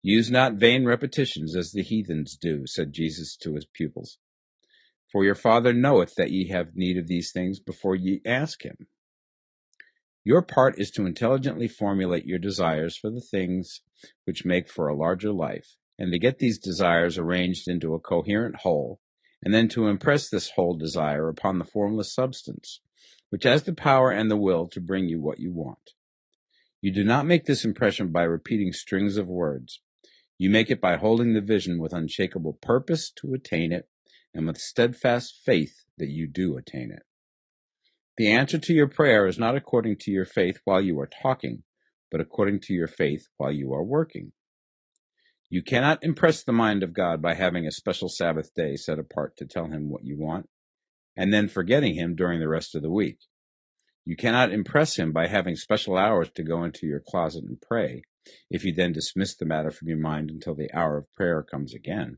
Use not vain repetitions as the heathens do, said Jesus to his pupils. For your Father knoweth that ye have need of these things before ye ask him. Your part is to intelligently formulate your desires for the things which make for a larger life, and to get these desires arranged into a coherent whole, and then to impress this whole desire upon the formless substance, which has the power and the will to bring you what you want. You do not make this impression by repeating strings of words. You make it by holding the vision with unshakable purpose to attain it, and with steadfast faith that you do attain it. The answer to your prayer is not according to your faith while you are talking, but according to your faith while you are working. You cannot impress the mind of God by having a special Sabbath day set apart to tell him what you want, and then forgetting him during the rest of the week. You cannot impress him by having special hours to go into your closet and pray, if you then dismiss the matter from your mind until the hour of prayer comes again.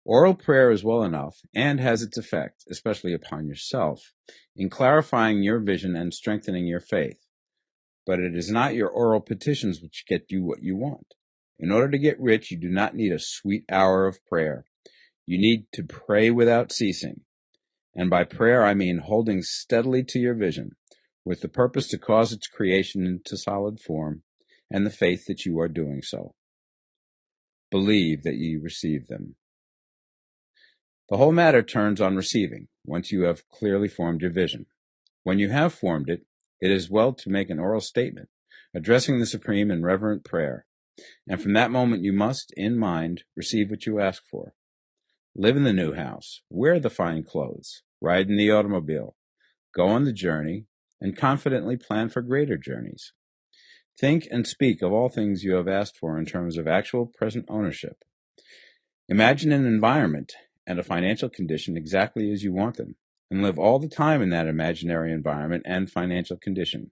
Oral prayer is well enough and has its effect, especially upon yourself, in clarifying your vision and strengthening your faith. But it is not your oral petitions which get you what you want. In order to get rich, you do not need a sweet hour of prayer. You need to pray without ceasing. And by prayer, I mean holding steadily to your vision, with the purpose to cause its creation into solid form, and the faith that you are doing so. Believe that ye receive them. The whole matter turns on receiving, once you have clearly formed your vision. When you have formed it, it is well to make an oral statement, addressing the Supreme in reverent prayer, and from that moment you must, in mind, receive what you ask for. Live in the new house, wear the fine clothes, ride in the automobile, go on the journey, and confidently plan for greater journeys. Think and speak of all things you have asked for in terms of actual present ownership. Imagine an environment and a financial condition exactly as you want them, and live all the time in that imaginary environment and financial condition.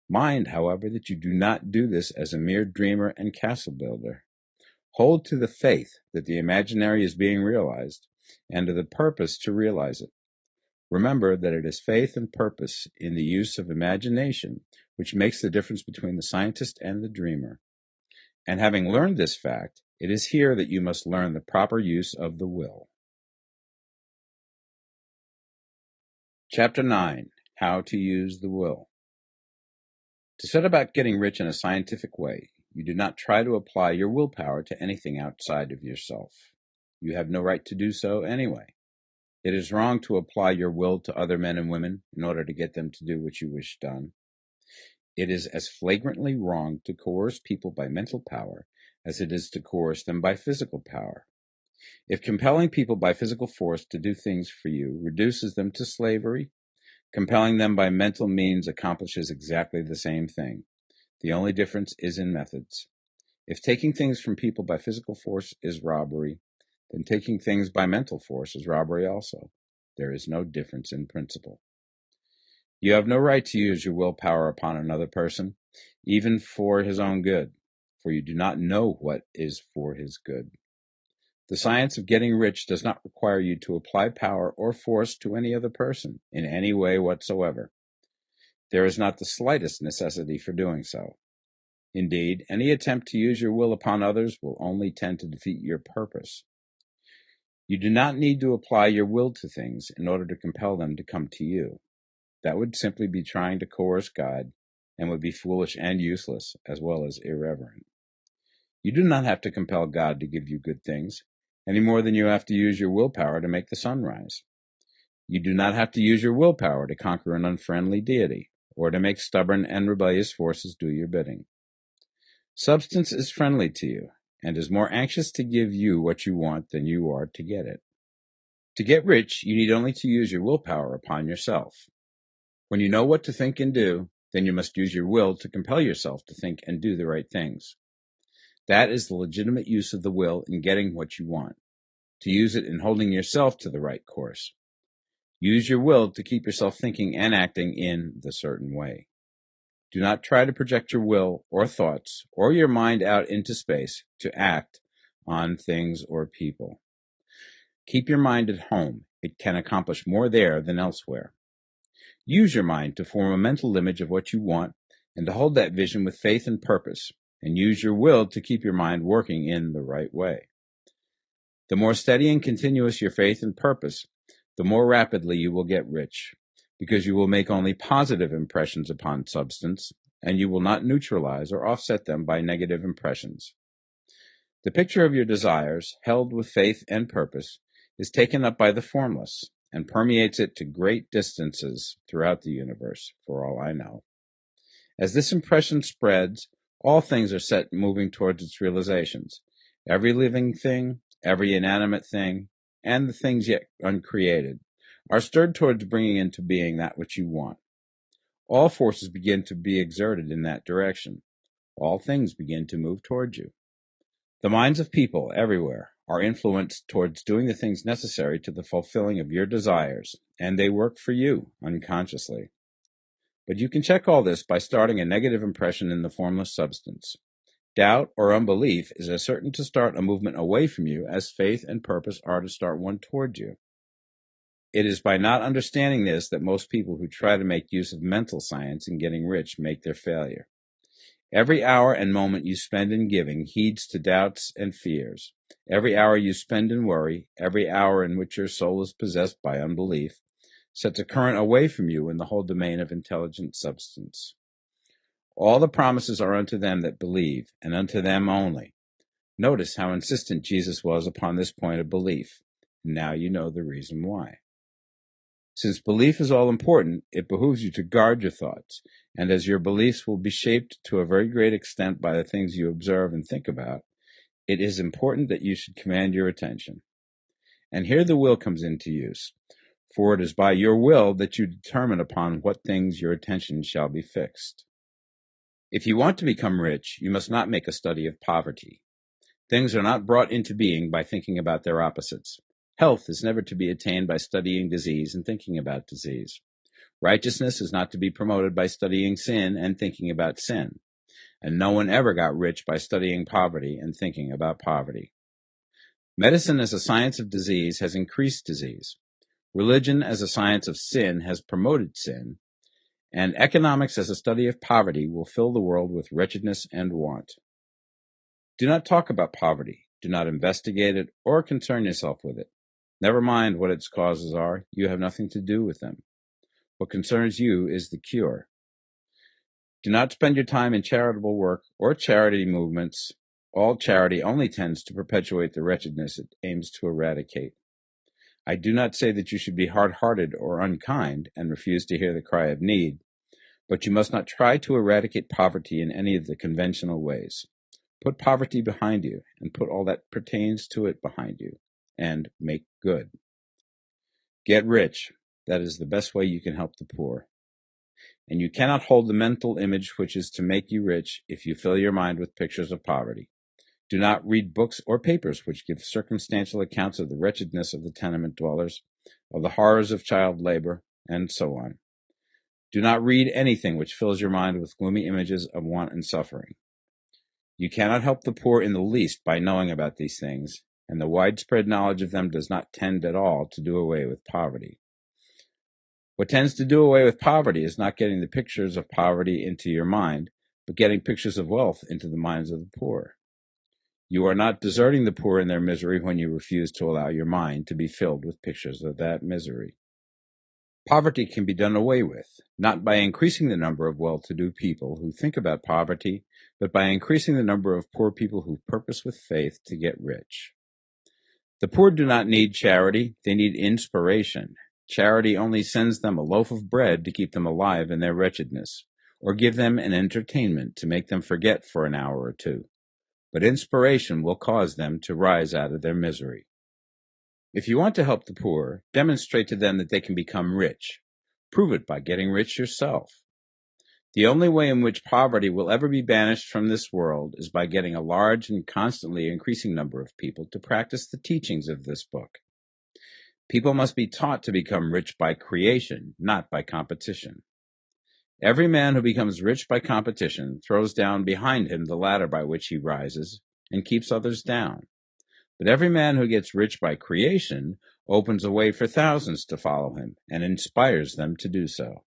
Mind, however, that you do not do this as a mere dreamer and castle builder. Hold to the faith that the imaginary is being realized, and to the purpose to realize it. Remember that it is faith and purpose in the use of imagination which makes the difference between the scientist and the dreamer. And having learned this fact, it is here that you must learn the proper use of the will. Chapter 9. How to Use the Will. To set about getting rich in a scientific way, you do not try to apply your willpower to anything outside of yourself. You have no right to do so anyway. It is wrong to apply your will to other men and women in order to get them to do what you wish done. It is as flagrantly wrong to coerce people by mental power as it is to coerce them by physical power. If compelling people by physical force to do things for you reduces them to slavery, compelling them by mental means accomplishes exactly the same thing. The only difference is in methods. If taking things from people by physical force is robbery, then taking things by mental force is robbery also. There is no difference in principle. You have no right to use your willpower upon another person, even for his own good, for you do not know what is for his good. The science of getting rich does not require you to apply power or force to any other person in any way whatsoever. There is not the slightest necessity for doing so. Indeed, any attempt to use your will upon others will only tend to defeat your purpose. You do not need to apply your will to things in order to compel them to come to you. That would simply be trying to coerce God and would be foolish and useless, as well as irreverent. You do not have to compel God to give you good things, any more than you have to use your willpower to make the sun rise. You do not have to use your willpower to conquer an unfriendly deity, or to make stubborn and rebellious forces do your bidding. Substance is friendly to you, and is more anxious to give you what you want than you are to get it. To get rich, you need only to use your willpower upon yourself. When you know what to think and do, then you must use your will to compel yourself to think and do the right things. That is the legitimate use of the will in getting what you want, to use it in holding yourself to the right course. Use your will to keep yourself thinking and acting in the certain way. Do not try to project your will or thoughts or your mind out into space to act on things or people. Keep your mind at home. It can accomplish more there than elsewhere. Use your mind to form a mental image of what you want and to hold that vision with faith and purpose, and use your will to keep your mind working in the right way. The more steady and continuous your faith and purpose, the more rapidly you will get rich, because you will make only positive impressions upon substance, and you will not neutralize or offset them by negative impressions. The picture of your desires, held with faith and purpose, is taken up by the formless, and permeates it to great distances throughout the universe, for all I know. As this impression spreads, all things are set moving towards its realizations. Every living thing, every inanimate thing, and the things yet uncreated are stirred towards bringing into being that which you want. All forces begin to be exerted in that direction. All things begin to move towards you. The minds of people everywhere are influenced towards doing the things necessary to the fulfilling of your desires, and they work for you unconsciously. But you can check all this by starting a negative impression in the formless substance. Doubt or unbelief is as certain to start a movement away from you as faith and purpose are to start one toward you. It is by not understanding this that most people who try to make use of mental science in getting rich make their failure. Every hour and moment you spend in giving heeds to doubts and fears. Every hour you spend in worry, every hour in which your soul is possessed by unbelief, sets a current away from you in the whole domain of intelligent substance. All the promises are unto them that believe, and unto them only. Notice how insistent Jesus was upon this point of belief. Now you know the reason why. Since belief is all important, it behooves you to guard your thoughts, and as your beliefs will be shaped to a very great extent by the things you observe and think about, it is important that you should command your attention. And here the will comes into use, for it is by your will that you determine upon what things your attention shall be fixed. If you want to become rich, you must not make a study of poverty. Things are not brought into being by thinking about their opposites. Health is never to be attained by studying disease and thinking about disease. Righteousness is not to be promoted by studying sin and thinking about sin. And no one ever got rich by studying poverty and thinking about poverty. Medicine as a science of disease has increased disease. Religion as a science of sin has promoted sin. And economics as a study of poverty will fill the world with wretchedness and want. Do not talk about poverty. Do not investigate it or concern yourself with it. Never mind what its causes are. You have nothing to do with them. What concerns you is the cure. Do not spend your time in charitable work or charity movements. All charity only tends to perpetuate the wretchedness it aims to eradicate. I do not say that you should be hard-hearted or unkind and refuse to hear the cry of need, but you must not try to eradicate poverty in any of the conventional ways. Put poverty behind you, and put all that pertains to it behind you, and make good. Get rich. That is the best way you can help the poor. And you cannot hold the mental image which is to make you rich if you fill your mind with pictures of poverty. Do not read books or papers which give circumstantial accounts of the wretchedness of the tenement dwellers, of the horrors of child labor, and so on. Do not read anything which fills your mind with gloomy images of want and suffering. You cannot help the poor in the least by knowing about these things, and the widespread knowledge of them does not tend at all to do away with poverty. What tends to do away with poverty is not getting the pictures of poverty into your mind, but getting pictures of wealth into the minds of the poor. You are not deserting the poor in their misery when you refuse to allow your mind to be filled with pictures of that misery. Poverty can be done away with, not by increasing the number of well-to-do people who think about poverty, but by increasing the number of poor people who purpose with faith to get rich. The poor do not need charity, they need inspiration. Charity only sends them a loaf of bread to keep them alive in their wretchedness, or give them an entertainment to make them forget for an hour or two. But inspiration will cause them to rise out of their misery. If you want to help the poor, demonstrate to them that they can become rich. Prove it by getting rich yourself. The only way in which poverty will ever be banished from this world is by getting a large and constantly increasing number of people to practice the teachings of this book. People must be taught to become rich by creation, not by competition. Every man who becomes rich by competition throws down behind him the ladder by which he rises and keeps others down. But every man who gets rich by creation opens a way for thousands to follow him and inspires them to do so.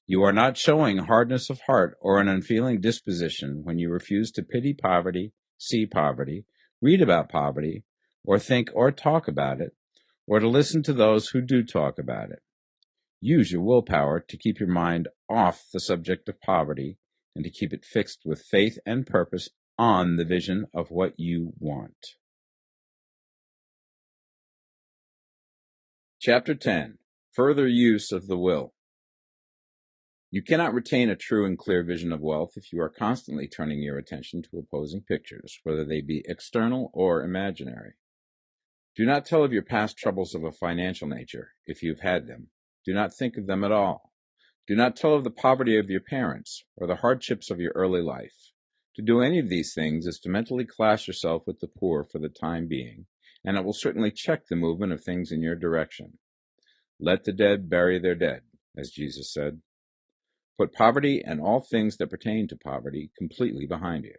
You are not showing hardness of heart or an unfeeling disposition when you refuse to pity poverty, see poverty, read about poverty, or think or talk about it, or to listen to those who do talk about it. Use your willpower to keep your mind off the subject of poverty and to keep it fixed with faith and purpose on the vision of what you want. Chapter 10. Further Use of the Will. You cannot retain a true and clear vision of wealth if you are constantly turning your attention to opposing pictures, whether they be external or imaginary. Do not tell of your past troubles of a financial nature, if you've had them. Do not think of them at all. Do not tell of the poverty of your parents or the hardships of your early life. To do any of these things is to mentally class yourself with the poor for the time being, and it will certainly check the movement of things in your direction. Let the dead bury their dead, as Jesus said. Put poverty and all things that pertain to poverty completely behind you.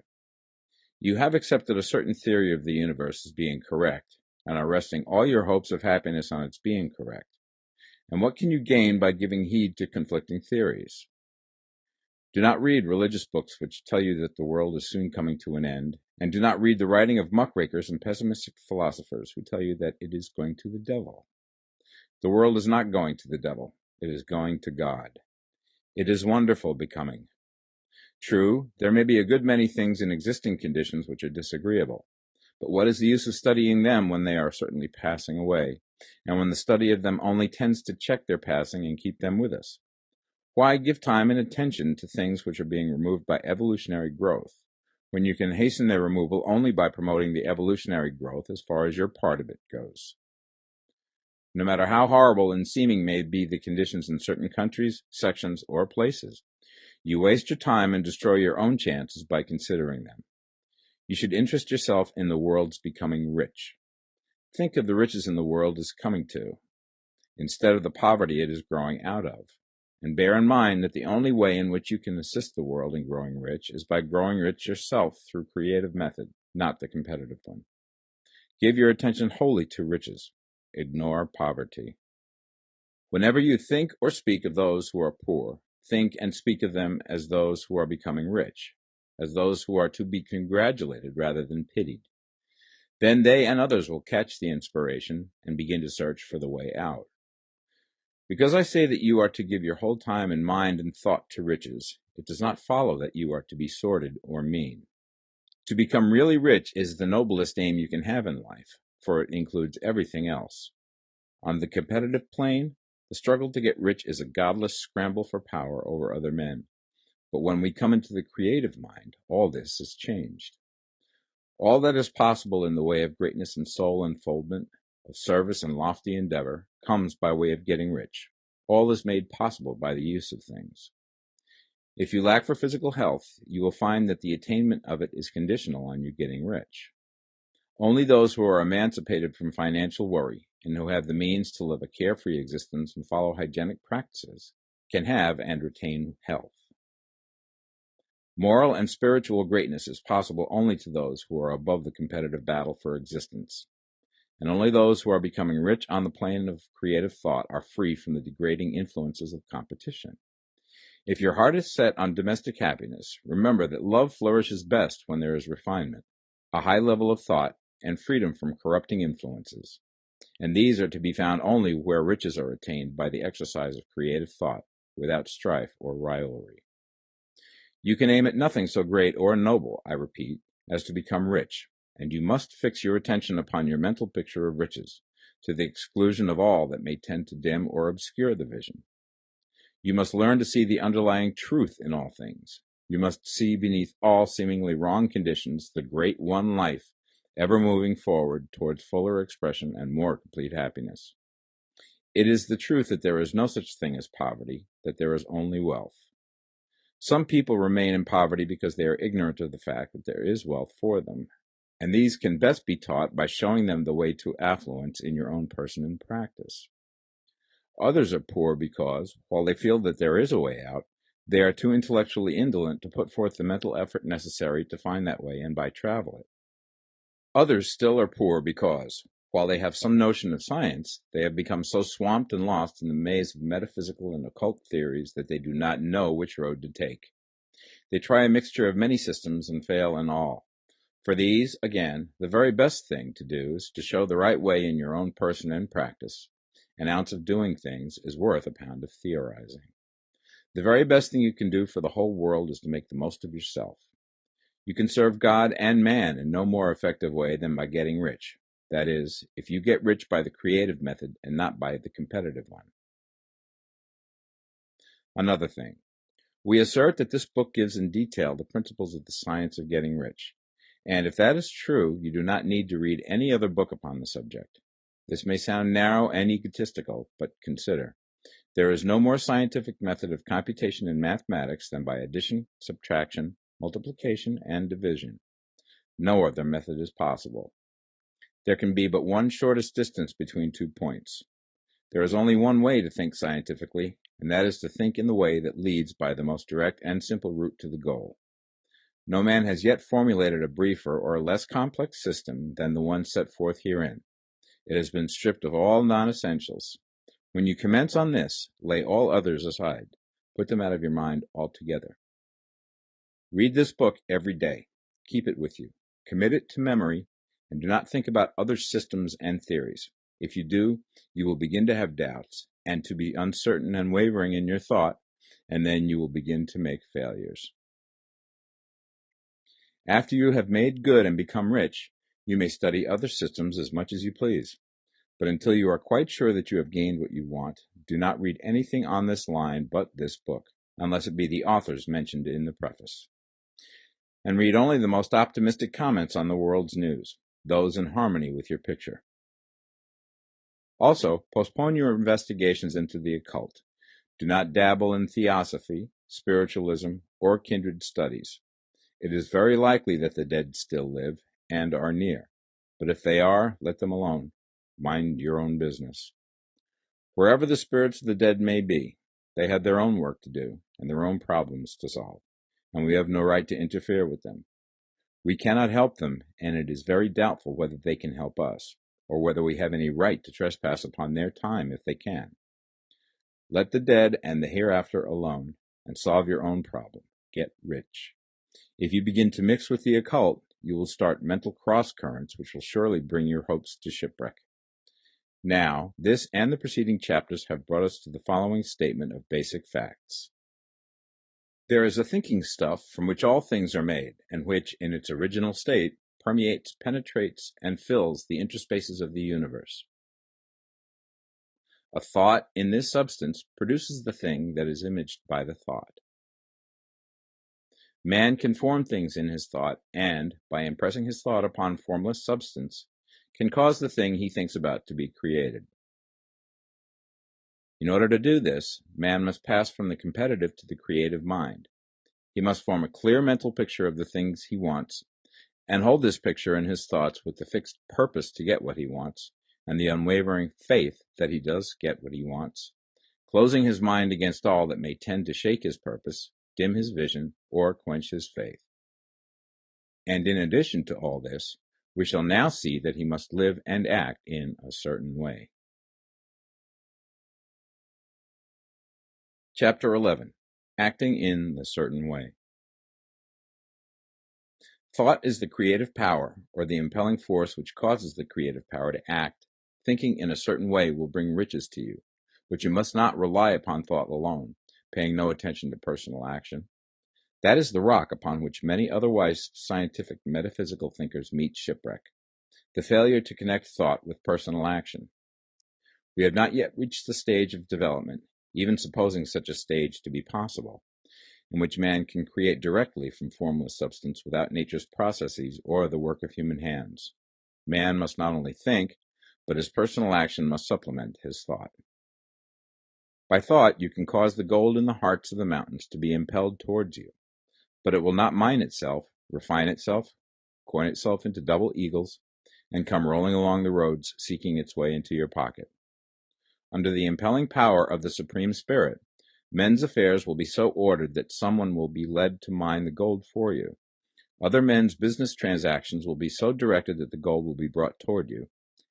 You have accepted a certain theory of the universe as being correct, and are resting all your hopes of happiness on its being correct. And what can you gain by giving heed to conflicting theories? Do not read religious books which tell you that the world is soon coming to an end, and do not read the writing of muckrakers and pessimistic philosophers who tell you that it is going to the devil. The world is not going to the devil. It is going to God. It is wonderful becoming. True, there may be a good many things in existing conditions which are disagreeable, but what is the use of studying them when they are certainly passing away, and when the study of them only tends to check their passing and keep them with us? Why give time and attention to things which are being removed by evolutionary growth, when you can hasten their removal only by promoting the evolutionary growth as far as your part of it goes? No matter how horrible and seeming may be the conditions in certain countries, sections, or places, you waste your time and destroy your own chances by considering them. You should interest yourself in the world's becoming rich. Think of the riches in the world as coming to, instead of the poverty it is growing out of. And bear in mind that the only way in which you can assist the world in growing rich is by growing rich yourself through creative method, not the competitive one. Give your attention wholly to riches. Ignore poverty. Whenever you think or speak of those who are poor, think and speak of them as those who are becoming rich, as those who are to be congratulated rather than pitied. Then they and others will catch the inspiration and begin to search for the way out. Because I say that you are to give your whole time and mind and thought to riches, it does not follow that you are to be sordid or mean. To become really rich is the noblest aim you can have in life, for it includes everything else. On the competitive plane, the struggle to get rich is a godless scramble for power over other men. But when we come into the creative mind, all this is changed. All that is possible in the way of greatness and soul unfoldment, of service and lofty endeavor, comes by way of getting rich. All is made possible by the use of things. If you lack for physical health, you will find that the attainment of it is conditional on you getting rich. Only those who are emancipated from financial worry and who have the means to live a carefree existence and follow hygienic practices can have and retain health. Moral and spiritual greatness is possible only to those who are above the competitive battle for existence, and only those who are becoming rich on the plane of creative thought are free from the degrading influences of competition. If your heart is set on domestic happiness, remember that love flourishes best when there is refinement, a high level of thought, and freedom from corrupting influences. And these are to be found only where riches are attained by the exercise of creative thought, without strife or rivalry. You can aim at nothing so great or noble, I repeat, as to become rich, and you must fix your attention upon your mental picture of riches, to the exclusion of all that may tend to dim or obscure the vision. You must learn to see the underlying truth in all things. You must see beneath all seemingly wrong conditions the great one life, ever moving forward towards fuller expression and more complete happiness. It is the truth that there is no such thing as poverty, that there is only wealth. Some people remain in poverty because they are ignorant of the fact that there is wealth for them, and these can best be taught by showing them the way to affluence in your own person and practice. Others are poor because, while they feel that there is a way out, they are too intellectually indolent to put forth the mental effort necessary to find that way and by travel it. Others still are poor because, while they have some notion of science, they have become so swamped and lost in the maze of metaphysical and occult theories that they do not know which road to take. They try a mixture of many systems and fail in all. For these, again, the very best thing to do is to show the right way in your own person and practice. An ounce of doing things is worth a pound of theorizing. The very best thing you can do for the whole world is to make the most of yourself. You can serve God and man in no more effective way than by getting rich, That is, if you get rich by the creative method and not by the competitive one. Another thing, we assert that this book gives in detail the principles of the science of getting rich. And if that is true, you do not need to read any other book upon the subject. This may sound narrow and egotistical, but consider. There is no more scientific method of computation in mathematics than by addition, subtraction, multiplication, and division. No other method is possible. There can be but one shortest distance between 2 points. There is only one way to think scientifically, and that is to think in the way that leads by the most direct and simple route to the goal. No man has yet formulated a briefer or a less complex system than the one set forth herein. It has been stripped of all non-essentials. When you commence on this, lay all others aside. Put them out of your mind altogether. Read this book every day. Keep it with you. Commit it to memory, and do not think about other systems and theories. If you do, you will begin to have doubts, and to be uncertain and wavering in your thought, and then you will begin to make failures. After you have made good and become rich, you may study other systems as much as you please. But until you are quite sure that you have gained what you want, do not read anything on this line but this book, unless it be the authors mentioned in the preface. And read only the most optimistic comments on the world's news, those in harmony with your picture. Also, postpone your investigations into the occult. Do not dabble in theosophy, spiritualism, or kindred studies. It is very likely that the dead still live and are near, but if they are, let them alone. Mind your own business. Wherever the spirits of the dead may be, they have their own work to do and their own problems to solve, and we have no right to interfere with them. We cannot help them, and it is very doubtful whether they can help us, or whether we have any right to trespass upon their time if they can. Let the dead and the hereafter alone, and solve your own problem. Get rich. If you begin to mix with the occult, you will start mental cross-currents which will surely bring your hopes to shipwreck. Now, this and the preceding chapters have brought us to the following statement of basic facts. There is a thinking stuff from which all things are made, and which, in its original state, permeates, penetrates, and fills the interspaces of the universe. A thought in this substance produces the thing that is imaged by the thought. Man can form things in his thought, and, by impressing his thought upon formless substance, can cause the thing he thinks about to be created. In order to do this, man must pass from the competitive to the creative mind. He must form a clear mental picture of the things he wants, and hold this picture in his thoughts with the fixed purpose to get what he wants, and the unwavering faith that he does get what he wants, closing his mind against all that may tend to shake his purpose, dim his vision, or quench his faith. And in addition to all this, we shall now see that he must live and act in a certain way. Chapter 11. Acting in the certain way. Thought is the creative power, or the impelling force which causes the creative power to act. Thinking in a certain way will bring riches to you, but you must not rely upon thought alone, paying no attention to personal action. That is the rock upon which many otherwise scientific metaphysical thinkers meet shipwreck, the failure to connect thought with personal action. We have not yet reached the stage of development, even supposing such a stage to be possible, in which man can create directly from formless substance without nature's processes or the work of human hands. Man must not only think, but his personal action must supplement his thought. By thought, you can cause the gold in the hearts of the mountains to be impelled towards you, but it will not mine itself, refine itself, coin itself into double eagles, and come rolling along the roads seeking its way into your pocket. Under the impelling power of the Supreme Spirit, men's affairs will be so ordered that someone will be led to mine the gold for you. Other men's business transactions will be so directed that the gold will be brought toward you,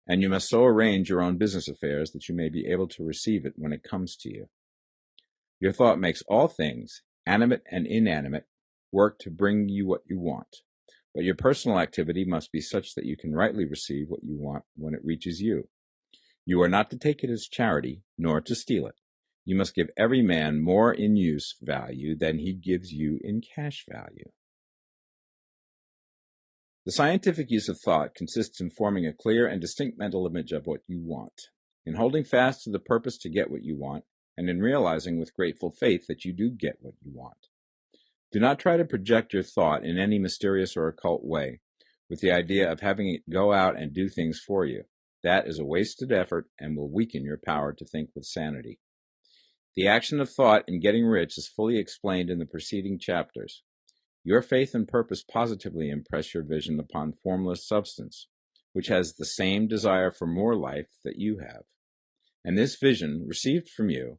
and you must so arrange your own business affairs that you may be able to receive it when it comes to you. Your thought makes all things, animate and inanimate, work to bring you what you want, but your personal activity must be such that you can rightly receive what you want when it reaches you. You are not to take it as charity, nor to steal it. You must give every man more in use value than he gives you in cash value. The scientific use of thought consists in forming a clear and distinct mental image of what you want, in holding fast to the purpose to get what you want, and in realizing with grateful faith that you do get what you want. Do not try to project your thought in any mysterious or occult way, with the idea of having it go out and do things for you. That is a wasted effort and will weaken your power to think with sanity. The action of thought in getting rich is fully explained in the preceding chapters. Your faith and purpose positively impress your vision upon formless substance, which has the same desire for more life that you have. And this vision, received from you,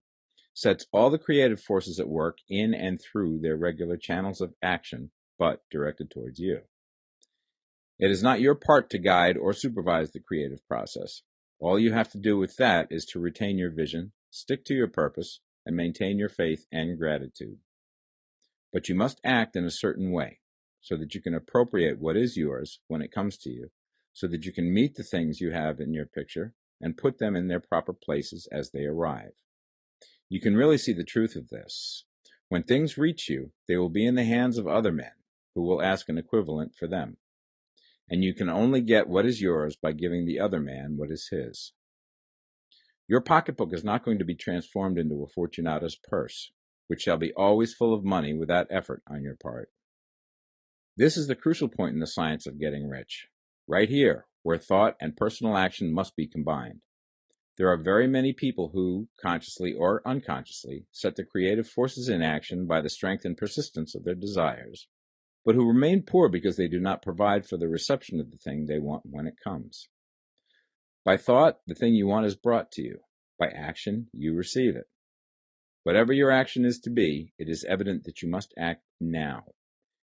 sets all the creative forces at work in and through their regular channels of action, but directed towards you. It is not your part to guide or supervise the creative process. All you have to do with that is to retain your vision, stick to your purpose, and maintain your faith and gratitude. But you must act in a certain way, so that you can appropriate what is yours when it comes to you, so that you can meet the things you have in your picture and put them in their proper places as they arrive. You can really see the truth of this. When things reach you, they will be in the hands of other men, who will ask an equivalent for them. And you can only get what is yours by giving the other man what is his. Your pocketbook is not going to be transformed into a Fortunata's purse, which shall be always full of money without effort on your part. This is the crucial point in the science of getting rich, right here, where thought and personal action must be combined. There are very many people who, consciously or unconsciously, set the creative forces in action by the strength and persistence of their desires, but who remain poor because they do not provide for the reception of the thing they want when it comes. By thought, the thing you want is brought to you. By action, you receive it. Whatever your action is to be, it is evident that you must act now.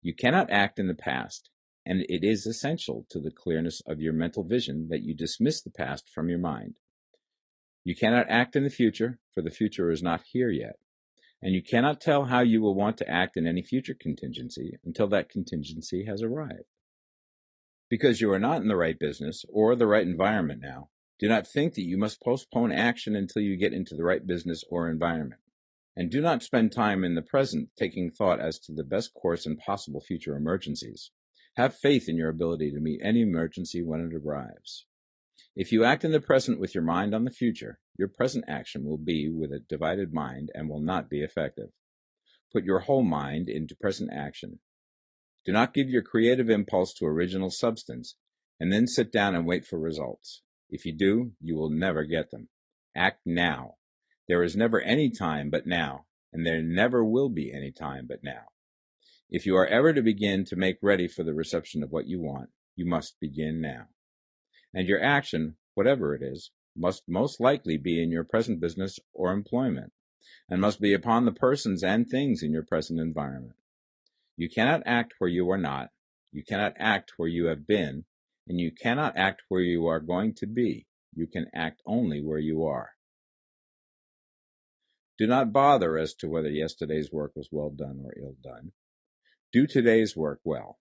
You cannot act in the past, and it is essential to the clearness of your mental vision that you dismiss the past from your mind. You cannot act in the future, for the future is not here yet, and you cannot tell how you will want to act in any future contingency until that contingency has arrived. Because you are not in the right business or the right environment now, do not think that you must postpone action until you get into the right business or environment. And do not spend time in the present taking thought as to the best course in possible future emergencies. Have faith in your ability to meet any emergency when it arrives. If you act in the present with your mind on the future, your present action will be with a divided mind and will not be effective. Put your whole mind into present action. Do not give your creative impulse to original substance, and then sit down and wait for results. If you do, you will never get them. Act now. There is never any time but now, and there never will be any time but now. If you are ever to begin to make ready for the reception of what you want, you must begin now. And your action, whatever it is, must most likely be in your present business or employment, and must be upon the persons and things in your present environment. You cannot act where you are not, you cannot act where you have been, and you cannot act where you are going to be. You can act only where you are. Do not bother as to whether yesterday's work was well done or ill done. Do today's work well.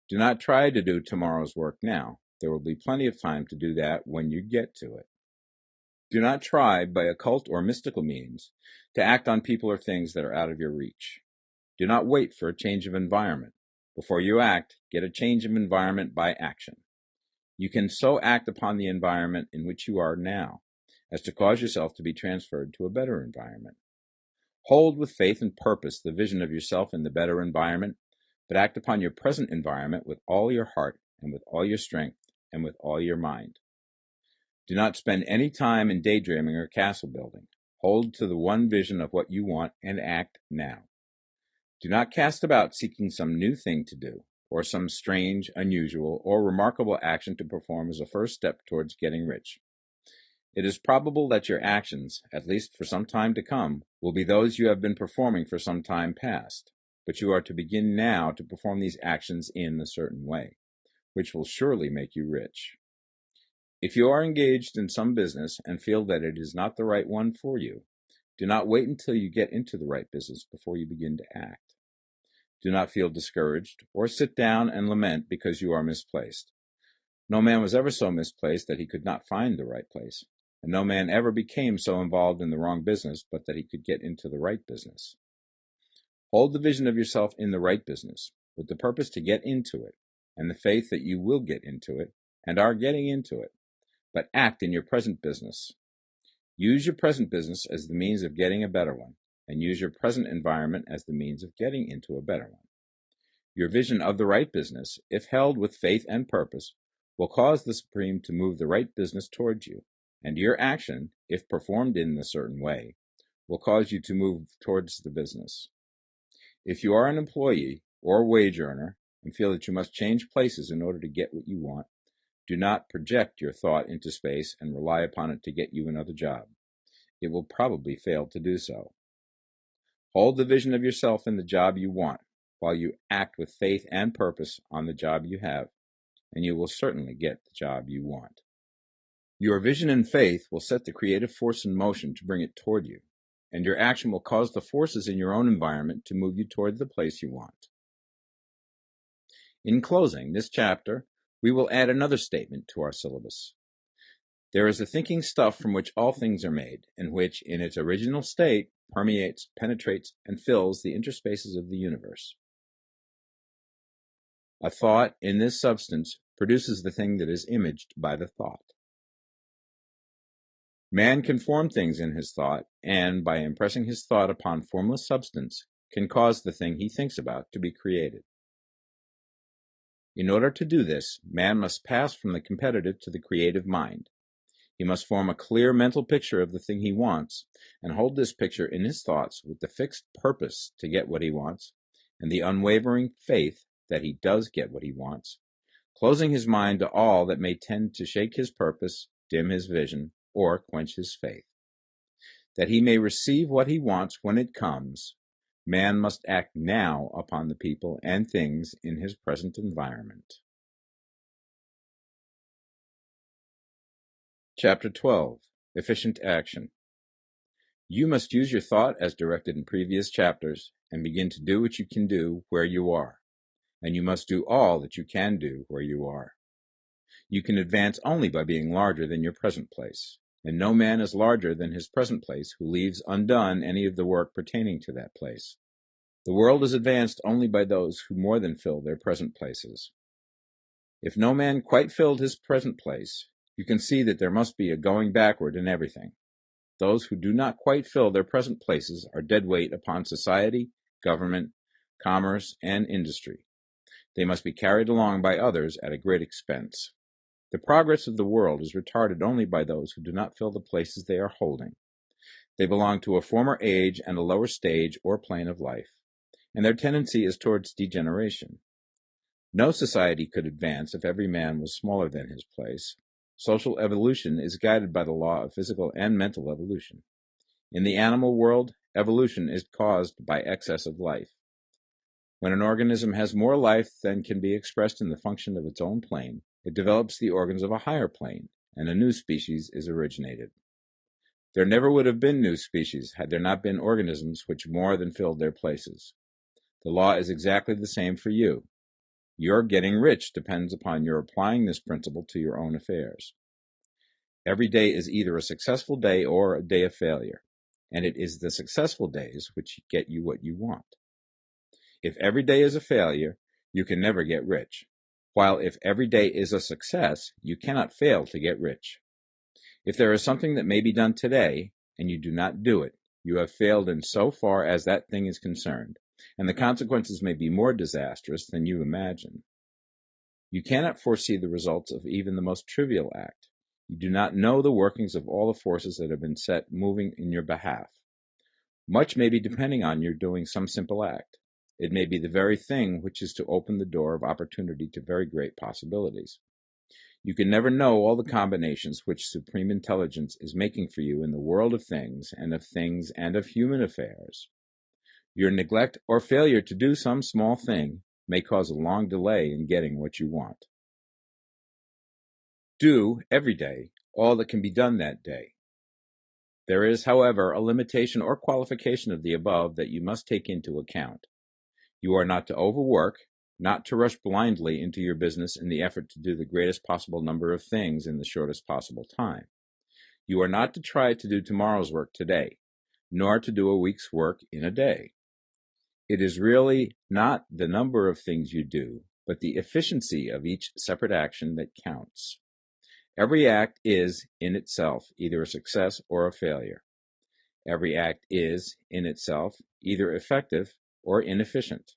Do not try to do tomorrow's work now. There will be plenty of time to do that when you get to it. Do not try, by occult or mystical means, to act on people or things that are out of your reach. Do not wait for a change of environment. Before you act, get a change of environment by action. You can so act upon the environment in which you are now as to cause yourself to be transferred to a better environment. Hold with faith and purpose the vision of yourself in the better environment, but act upon your present environment with all your heart and with all your strength and with all your mind. Do not spend any time in daydreaming or castle building. Hold to the one vision of what you want and act now. Do not cast about seeking some new thing to do, or some strange, unusual, or remarkable action to perform as a first step towards getting rich. It is probable that your actions, at least for some time to come, will be those you have been performing for some time past, but you are to begin now to perform these actions in a certain way, which will surely make you rich. If you are engaged in some business and feel that it is not the right one for you, do not wait until you get into the right business before you begin to act. Do not feel discouraged or sit down and lament because you are misplaced. No man was ever so misplaced that he could not find the right place, and no man ever became so involved in the wrong business but that he could get into the right business. Hold the vision of yourself in the right business, with the purpose to get into it, and the faith that you will get into it and are getting into it, but act in your present business. Use your present business as the means of getting a better one, and use your present environment as the means of getting into a better one. Your vision of the right business, if held with faith and purpose, will cause the Supreme to move the right business towards you, and your action, if performed in a certain way, will cause you to move towards the business. If you are an employee or wage earner and feel that you must change places in order to get what you want, do not project your thought into space and rely upon it to get you another job. It will probably fail to do so. Hold the vision of yourself in the job you want, while you act with faith and purpose on the job you have, and you will certainly get the job you want. Your vision and faith will set the creative force in motion to bring it toward you, and your action will cause the forces in your own environment to move you toward the place you want. In closing this chapter, we will add another statement to our syllabus. There is a thinking stuff from which all things are made, and which, in its original state, permeates, penetrates, and fills the interspaces of the universe. A thought in this substance produces the thing that is imaged by the thought. Man can form things in his thought, and by impressing his thought upon formless substance, can cause the thing he thinks about to be created. In order to do this, man must pass from the competitive to the creative mind. He must form a clear mental picture of the thing he wants, and hold this picture in his thoughts with the fixed purpose to get what he wants, and the unwavering faith that he does get what he wants, closing his mind to all that may tend to shake his purpose, dim his vision, or quench his faith. That he may receive what he wants when it comes, man must act now upon the people and things in his present environment. Chapter 12. Efficient Action. You must use your thought as directed in previous chapters and begin to do what you can do where you are, and you must do all that you can do where you are. You can advance only by being larger than your present place, and no man is larger than his present place who leaves undone any of the work pertaining to that place. The world is advanced only by those who more than fill their present places. If no man quite filled his present place, you can see that there must be a going backward in everything. Those who do not quite fill their present places are dead weight upon society, government, commerce, and industry. They must be carried along by others at a great expense. The progress of the world is retarded only by those who do not fill the places they are holding. They belong to a former age and a lower stage or plane of life, and their tendency is towards degeneration. No society could advance if every man was smaller than his place. Social evolution is guided by the law of physical and mental evolution. In the animal world, evolution is caused by excess of life. When an organism has more life than can be expressed in the function of its own plane, it develops the organs of a higher plane, and a new species is originated. There never would have been new species had there not been organisms which more than filled their places. The law is exactly the same for you. Your getting rich depends upon your applying this principle to your own affairs. Every day is either a successful day or a day of failure, and it is the successful days which get you what you want. If every day is a failure, you can never get rich, while if every day is a success, you cannot fail to get rich. If there is something that may be done today, and you do not do it, you have failed in so far as that thing is concerned, and the consequences may be more disastrous than you imagine. You cannot foresee the results of even the most trivial act. You do not know the workings of all the forces that have been set moving in your behalf. Much may be depending on your doing some simple act. It may be the very thing which is to open the door of opportunity to very great possibilities. You can never know all the combinations which Supreme Intelligence is making for you in the world of things and of human affairs. Your neglect or failure to do some small thing may cause a long delay in getting what you want. Do, every day, all that can be done that day. There is, however, a limitation or qualification of the above that you must take into account. You are not to overwork, not to rush blindly into your business in the effort to do the greatest possible number of things in the shortest possible time. You are not to try to do tomorrow's work today, nor to do a week's work in a day. It is really not the number of things you do, but the efficiency of each separate action that counts. Every act is, in itself, either a success or a failure. Every act is, in itself, either effective or inefficient.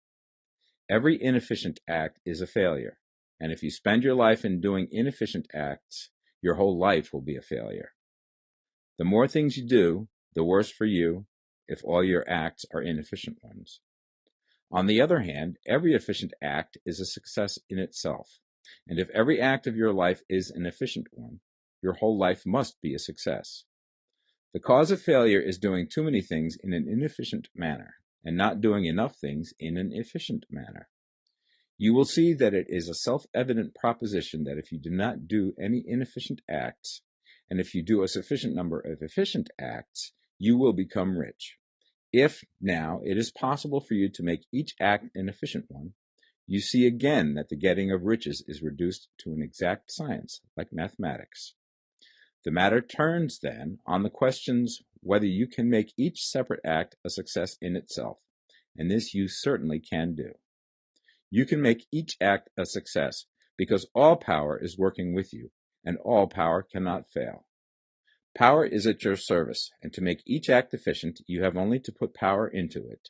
Every inefficient act is a failure, and if you spend your life in doing inefficient acts, your whole life will be a failure. The more things you do, the worse for you if all your acts are inefficient ones. On the other hand, every efficient act is a success in itself, and if every act of your life is an efficient one, your whole life must be a success. The cause of failure is doing too many things in an inefficient manner, and not doing enough things in an efficient manner. You will see that it is a self-evident proposition that if you do not do any inefficient acts, and if you do a sufficient number of efficient acts, you will become rich. If, now, it is possible for you to make each act an efficient one, you see again that the getting of riches is reduced to an exact science, like mathematics. The matter turns, then, on the questions whether you can make each separate act a success in itself, and this you certainly can do. You can make each act a success because all power is working with you, and all power cannot fail. Power is at your service, and to make each act efficient, you have only to put power into it.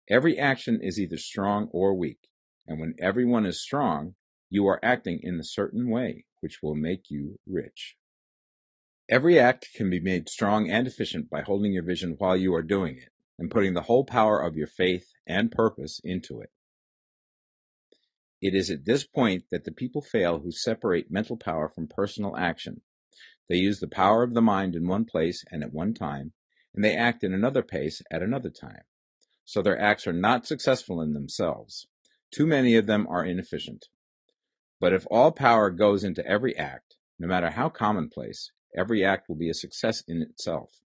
Every action is either strong or weak, and when everyone is strong, you are acting in a certain way, which will make you rich. Every act can be made strong and efficient by holding your vision while you are doing it, and putting the whole power of your faith and purpose into it. It is at this point that the people fail who separate mental power from personal action. They use the power of the mind in one place and at one time, and they act in another place at another time. So their acts are not successful in themselves. Too many of them are inefficient. But if all power goes into every act, no matter how commonplace, every act will be a success in itself.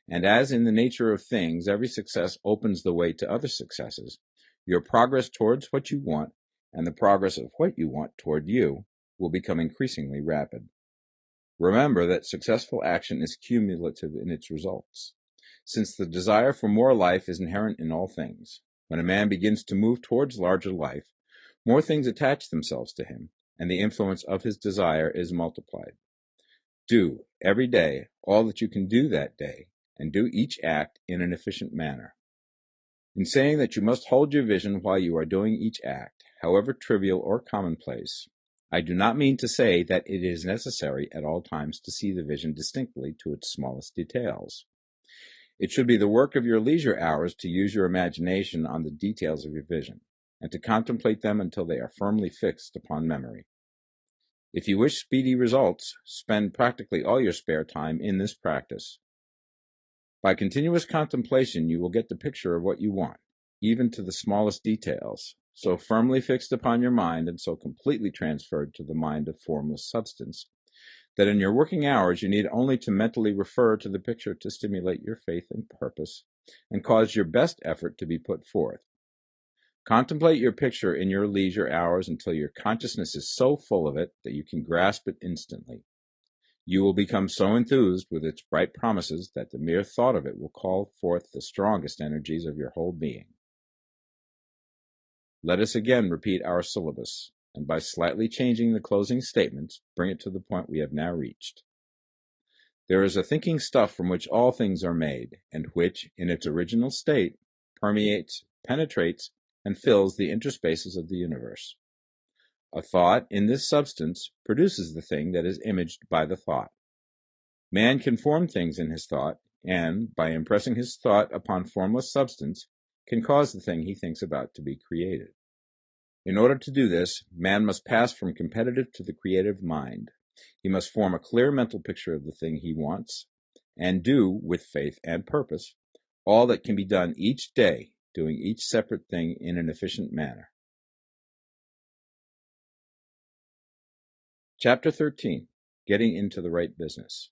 And as in the nature of things, every success opens the way to other successes, your progress towards what you want and the progress of what you want toward you will become increasingly rapid. Remember that successful action is cumulative in its results. Since the desire for more life is inherent in all things, when a man begins to move towards larger life, more things attach themselves to him, and the influence of his desire is multiplied. Do, every day, all that you can do that day, and do each act in an efficient manner. In saying that you must hold your vision while you are doing each act, however trivial or commonplace, I do not mean to say that it is necessary at all times to see the vision distinctly to its smallest details. It should be the work of your leisure hours to use your imagination on the details of your vision, and to contemplate them until they are firmly fixed upon memory. If you wish speedy results, spend practically all your spare time in this practice. By continuous contemplation, you will get the picture of what you want, even to the smallest details, so firmly fixed upon your mind and so completely transferred to the mind of formless substance, that in your working hours you need only to mentally refer to the picture to stimulate your faith and purpose, and cause your best effort to be put forth. Contemplate your picture in your leisure hours until your consciousness is so full of it that you can grasp it instantly. You will become so enthused with its bright promises that the mere thought of it will call forth the strongest energies of your whole being. Let us again repeat our syllabus, and by slightly changing the closing statements, bring it to the point we have now reached. There is a thinking stuff from which all things are made, and which, in its original state, permeates, penetrates, and fills the interspaces of the universe. A thought in this substance produces the thing that is imaged by the thought. Man can form things in his thought, and, by impressing his thought upon formless substance, can cause the thing he thinks about to be created. In order to do this, man must pass from competitive to the creative mind. He must form a clear mental picture of the thing he wants, and do, with faith and purpose, all that can be done each day, doing each separate thing in an efficient manner. Chapter 13. Getting into the right business.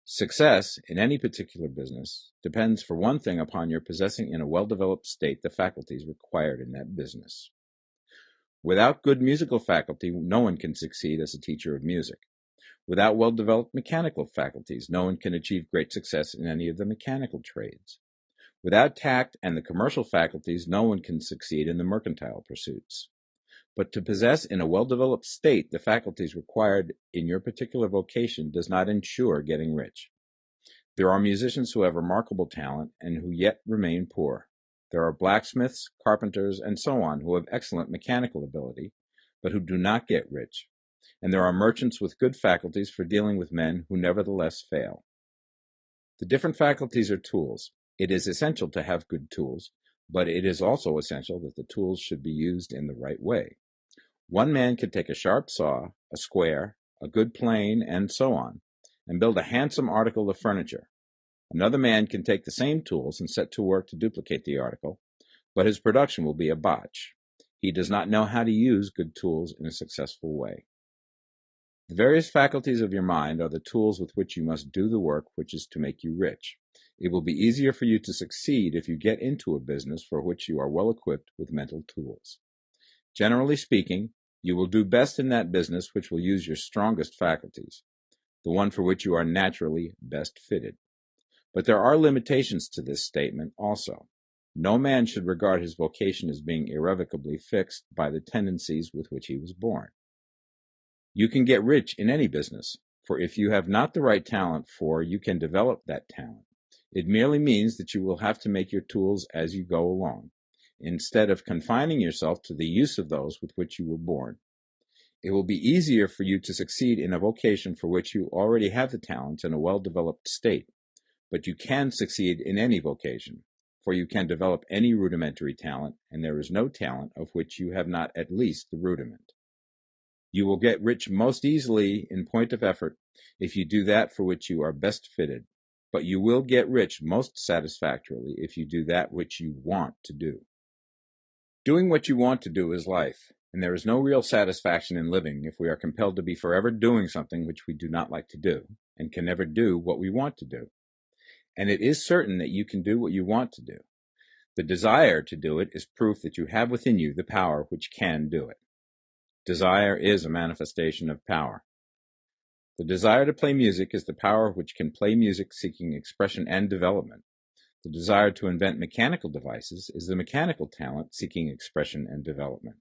Success in any particular business depends for one thing upon your possessing in a well-developed state the faculties required in that business. Without good musical faculty, no one can succeed as a teacher of music. Without well-developed mechanical faculties, no one can achieve great success in any of the mechanical trades. Without tact and the commercial faculties, no one can succeed in the mercantile pursuits. But to possess in a well-developed state the faculties required in your particular vocation does not ensure getting rich. There are musicians who have remarkable talent and who yet remain poor. There are blacksmiths, carpenters, and so on who have excellent mechanical ability, but who do not get rich. And there are merchants with good faculties for dealing with men who nevertheless fail. The different faculties are tools. It is essential to have good tools, but it is also essential that the tools should be used in the right way. One man can take a sharp saw, a square, a good plane, and so on, and build a handsome article of furniture. Another man can take the same tools and set to work to duplicate the article, but his production will be a botch. He does not know how to use good tools in a successful way. The various faculties of your mind are the tools with which you must do the work which is to make you rich. It will be easier for you to succeed if you get into a business for which you are well equipped with mental tools. Generally speaking, you will do best in that business which will use your strongest faculties, the one for which you are naturally best fitted. But there are limitations to this statement also. No man should regard his vocation as being irrevocably fixed by the tendencies with which he was born. You can get rich in any business, for if you have not the right talent you can develop that talent. It merely means that you will have to make your tools as you go along, instead of confining yourself to the use of those with which you were born. It will be easier for you to succeed in a vocation for which you already have the talent in a well-developed state, but you can succeed in any vocation, for you can develop any rudimentary talent, and there is no talent of which you have not at least the rudiment. You will get rich most easily in point of effort if you do that for which you are best fitted, but you will get rich most satisfactorily if you do that which you want to do. Doing what you want to do is life, and there is no real satisfaction in living if we are compelled to be forever doing something which we do not like to do, and can never do what we want to do. And it is certain that you can do what you want to do. The desire to do it is proof that you have within you the power which can do it. Desire is a manifestation of power. The desire to play music is the power which can play music seeking expression and development. The desire to invent mechanical devices is the mechanical talent seeking expression and development.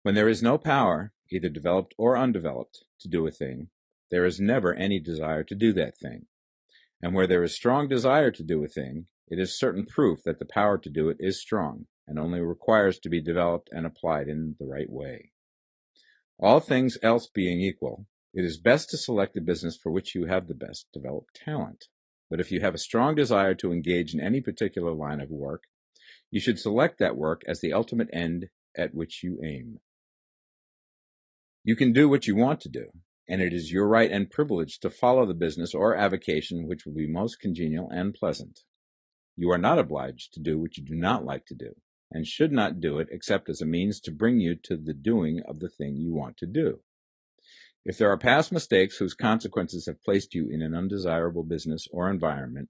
When there is no power, either developed or undeveloped, to do a thing, there is never any desire to do that thing. And where there is strong desire to do a thing, it is certain proof that the power to do it is strong, and only requires to be developed and applied in the right way. All things else being equal, it is best to select a business for which you have the best developed talent. But if you have a strong desire to engage in any particular line of work, you should select that work as the ultimate end at which you aim. You can do what you want to do, and it is your right and privilege to follow the business or avocation which will be most congenial and pleasant. You are not obliged to do what you do not like to do, and should not do it except as a means to bring you to the doing of the thing you want to do. If there are past mistakes whose consequences have placed you in an undesirable business or environment,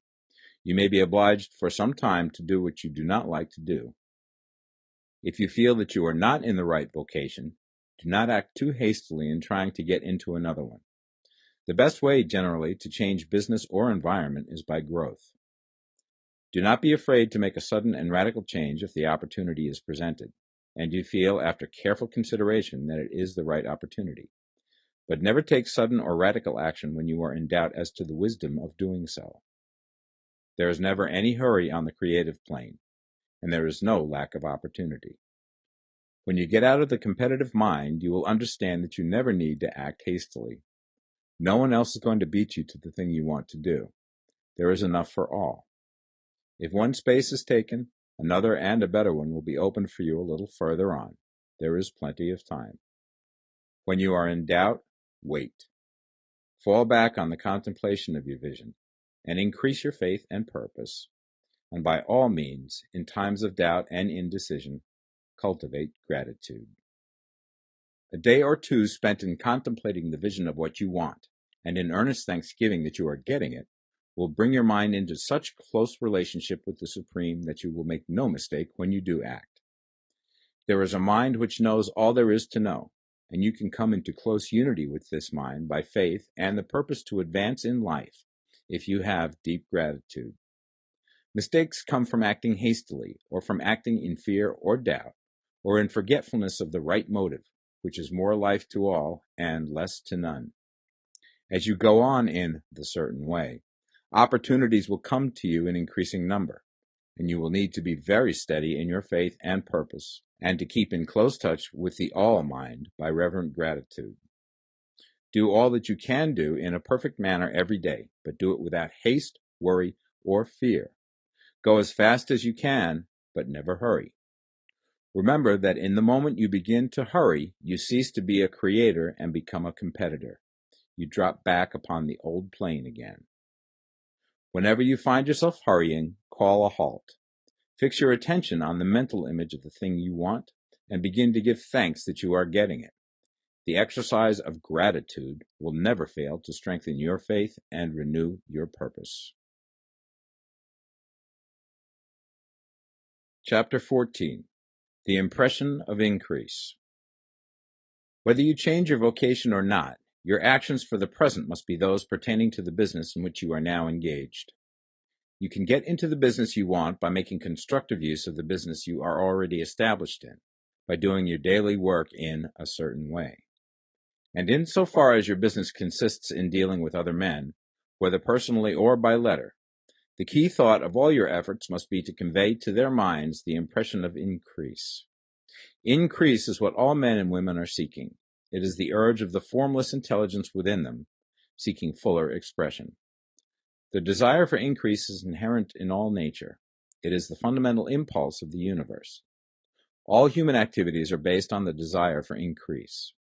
you may be obliged for some time to do what you do not like to do. If you feel that you are not in the right vocation, do not act too hastily in trying to get into another one. The best way, generally, to change business or environment is by growth. Do not be afraid to make a sudden and radical change if the opportunity is presented, and you feel after careful consideration that it is the right opportunity. But never take sudden or radical action when you are in doubt as to the wisdom of doing so. There is never any hurry on the creative plane, and there is no lack of opportunity. When you get out of the competitive mind, you will understand that you never need to act hastily. No one else is going to beat you to the thing you want to do. There is enough for all. If one space is taken, another and a better one will be opened for you a little further on. There is plenty of time. When you are in doubt, wait. Fall back on the contemplation of your vision, and increase your faith and purpose. And by all means, in times of doubt and indecision, cultivate gratitude. A day or two spent in contemplating the vision of what you want, and in earnest thanksgiving that you are getting it, will bring your mind into such close relationship with the Supreme that you will make no mistake when you do act. There is a mind which knows all there is to know, and you can come into close unity with this mind by faith and the purpose to advance in life if you have deep gratitude. Mistakes come from acting hastily, or from acting in fear or doubt, or in forgetfulness of the right motive, which is more life to all and less to none. As you go on in the certain way, opportunities will come to you in increasing number, and you will need to be very steady in your faith and purpose, and to keep in close touch with the all mind by reverent gratitude. Do all that you can do in a perfect manner every day, but do it without haste, worry, or fear. Go as fast as you can, but never hurry. Remember that in the moment you begin to hurry, you cease to be a creator and become a competitor. You drop back upon the old plane again. Whenever you find yourself hurrying, call a halt. Fix your attention on the mental image of the thing you want and begin to give thanks that you are getting it. The exercise of gratitude will never fail to strengthen your faith and renew your purpose. Chapter 14. The Impression of Increase. Whether you change your vocation or not, your actions for the present must be those pertaining to the business in which you are now engaged. You can get into the business you want by making constructive use of the business you are already established in, by doing your daily work in a certain way. And insofar as your business consists in dealing with other men, whether personally or by letter, the key thought of all your efforts must be to convey to their minds the impression of increase. Increase is what all men and women are seeking. It is the urge of the formless intelligence within them, seeking fuller expression. The desire for increase is inherent in all nature. It is the fundamental impulse of the universe. All human activities are based on the desire for increase.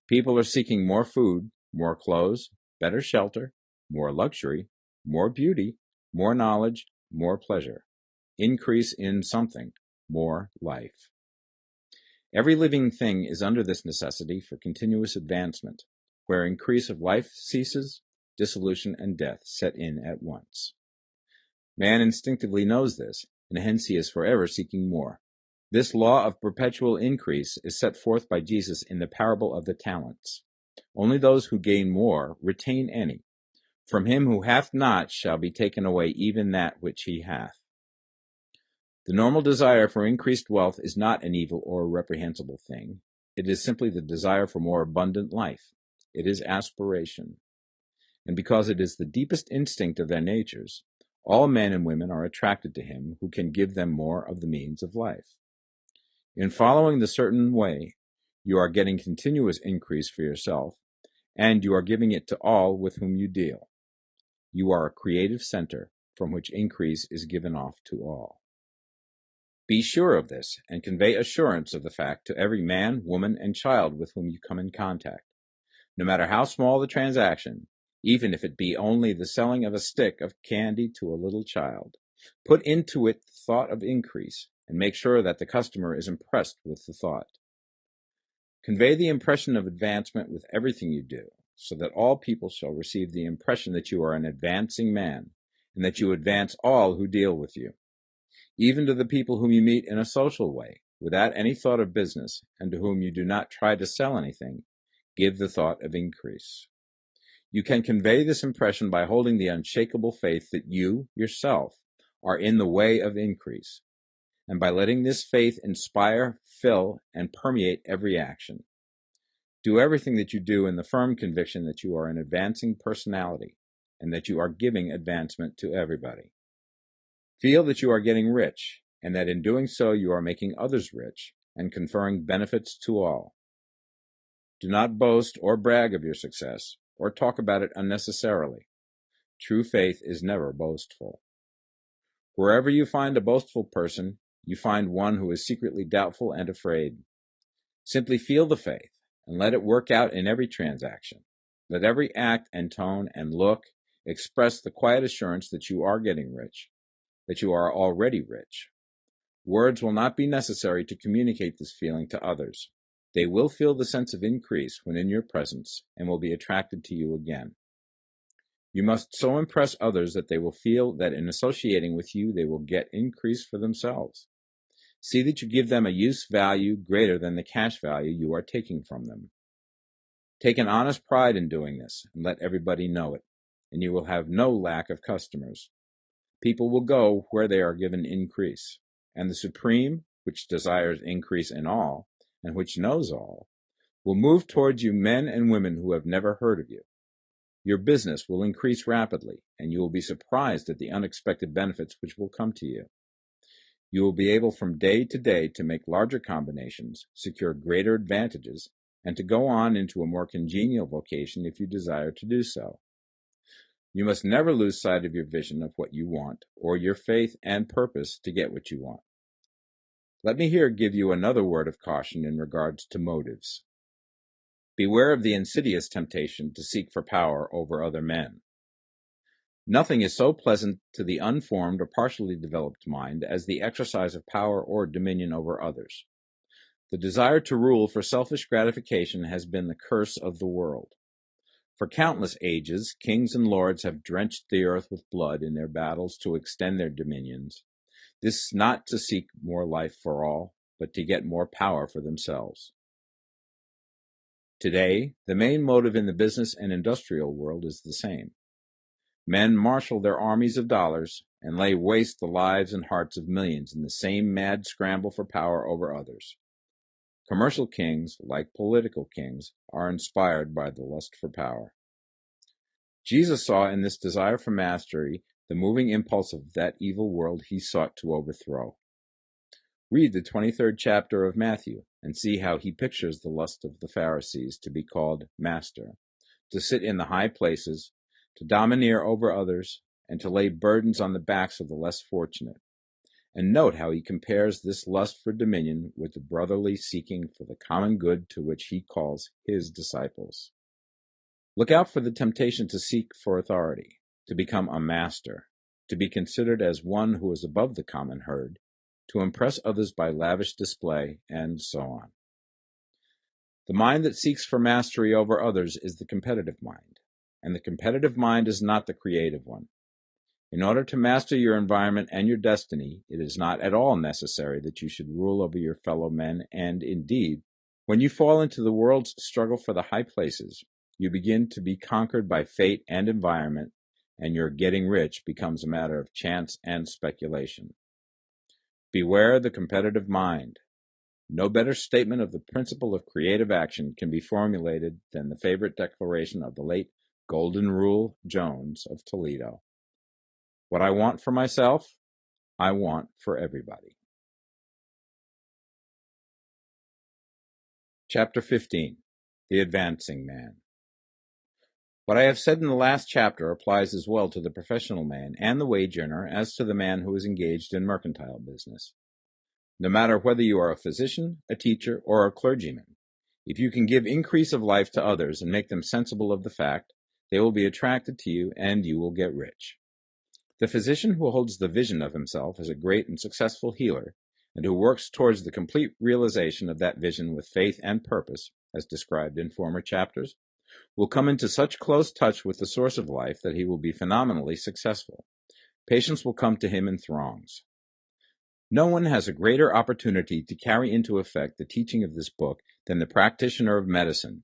People are seeking more food, more clothes, better shelter, more luxury, more beauty, more knowledge, more pleasure. Increase in something, more life. Every living thing is under this necessity for continuous advancement. Where increase of life ceases, dissolution and death set in at once. Man instinctively knows this, and hence he is forever seeking more. This law of perpetual increase is set forth by Jesus in the parable of the talents. Only those who gain more retain any. From him who hath not shall be taken away even that which he hath. The normal desire for increased wealth is not an evil or a reprehensible thing. It is simply the desire for more abundant life. It is aspiration. And because it is the deepest instinct of their natures, all men and women are attracted to him who can give them more of the means of life. In following the certain way, you are getting continuous increase for yourself, and you are giving it to all with whom you deal. You are a creative center from which increase is given off to all. Be sure of this, and convey assurance of the fact to every man, woman, and child with whom you come in contact. No matter how small the transaction, even if it be only the selling of a stick of candy to a little child, put into it the thought of increase, and make sure that the customer is impressed with the thought. Convey the impression of advancement with everything you do, so that all people shall receive the impression that you are an advancing man, and that you advance all who deal with you. Even to the people whom you meet in a social way, without any thought of business, and to whom you do not try to sell anything, give the thought of increase. You can convey this impression by holding the unshakable faith that you, yourself, are in the way of increase, and by letting this faith inspire, fill, and permeate every action. Do everything that you do in the firm conviction that you are an advancing personality, and that you are giving advancement to everybody. Feel that you are getting rich, and that in doing so you are making others rich, and conferring benefits to all. Do not boast or brag of your success, or talk about it unnecessarily. True faith is never boastful. Wherever you find a boastful person, you find one who is secretly doubtful and afraid. Simply feel the faith, and let it work out in every transaction. Let every act and tone and look express the quiet assurance that you are getting rich, that you are already rich. Words will not be necessary to communicate this feeling to others. They will feel the sense of increase when in your presence, and will be attracted to you again. You must so impress others that they will feel that in associating with you they will get increase for themselves. See that you give them a use value greater than the cash value you are taking from them. Take an honest pride in doing this, and let everybody know it, and you will have no lack of customers. People will go where they are given increase, and the Supreme, which desires increase in all, and which knows all, will move towards you men and women who have never heard of you. Your business will increase rapidly, and you will be surprised at the unexpected benefits which will come to you. You will be able from day to day to make larger combinations, secure greater advantages, and to go on into a more congenial vocation if you desire to do so. You must never lose sight of your vision of what you want, or your faith and purpose to get what you want. Let me here give you another word of caution in regards to motives. Beware of the insidious temptation to seek for power over other men. Nothing is so pleasant to the unformed or partially developed mind as the exercise of power or dominion over others. The desire to rule for selfish gratification has been the curse of the world. For countless ages, kings and lords have drenched the earth with blood in their battles to extend their dominions. This not to seek more life for all, but to get more power for themselves. Today, the main motive in the business and industrial world is the same. Men marshal their armies of dollars and lay waste the lives and hearts of millions in the same mad scramble for power over others. Commercial kings, like political kings, are inspired by the lust for power. Jesus saw in this desire for mastery the moving impulse of that evil world he sought to overthrow. Read the 23rd chapter of Matthew and see how he pictures the lust of the Pharisees to be called master, to sit in the high places, to domineer over others, and to lay burdens on the backs of the less fortunate. And note how he compares this lust for dominion with the brotherly seeking for the common good to which he calls his disciples. Look out for the temptation to seek for authority, to become a master, to be considered as one who is above the common herd, to impress others by lavish display, and so on. The mind that seeks for mastery over others is the competitive mind, and the competitive mind is not the creative one. In order to master your environment and your destiny, it is not at all necessary that you should rule over your fellow men, and indeed, when you fall into the world's struggle for the high places, you begin to be conquered by fate and environment, and your getting rich becomes a matter of chance and speculation. Beware the competitive mind. No better statement of the principle of creative action can be formulated than the favorite declaration of the late Golden Rule Jones of Toledo. What I want for myself, I want for everybody. Chapter 15. The Advancing Man. What I have said in the last chapter applies as well to the professional man and the wage earner as to the man who is engaged in mercantile business. No matter whether you are a physician, a teacher, or a clergyman, if you can give increase of life to others and make them sensible of the fact, they will be attracted to you and you will get rich. The physician who holds the vision of himself as a great and successful healer, and who works towards the complete realization of that vision with faith and purpose, as described in former chapters, will come into such close touch with the source of life that he will be phenomenally successful. Patients will come to him in throngs. No one has a greater opportunity to carry into effect the teaching of this book than the practitioner of medicine.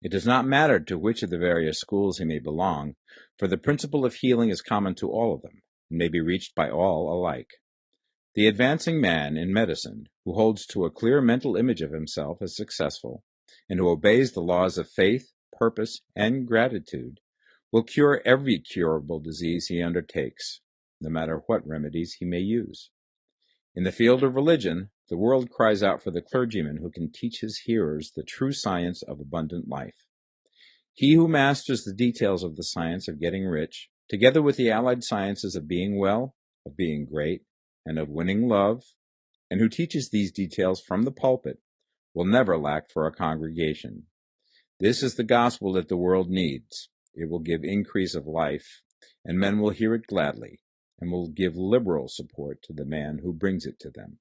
It does not matter to which of the various schools he may belong, for the principle of healing is common to all of them, and may be reached by all alike. The advancing man in medicine, who holds to a clear mental image of himself as successful, and who obeys the laws of faith, purpose, and gratitude, will cure every curable disease he undertakes, no matter what remedies he may use. In the field of religion, the world cries out for the clergyman who can teach his hearers the true science of abundant life. He who masters the details of the science of getting rich, together with the allied sciences of being well, of being great, and of winning love, and who teaches these details from the pulpit, will never lack for a congregation. This is the gospel that the world needs. It will give increase of life, and men will hear it gladly, and will give liberal support to the man who brings it to them.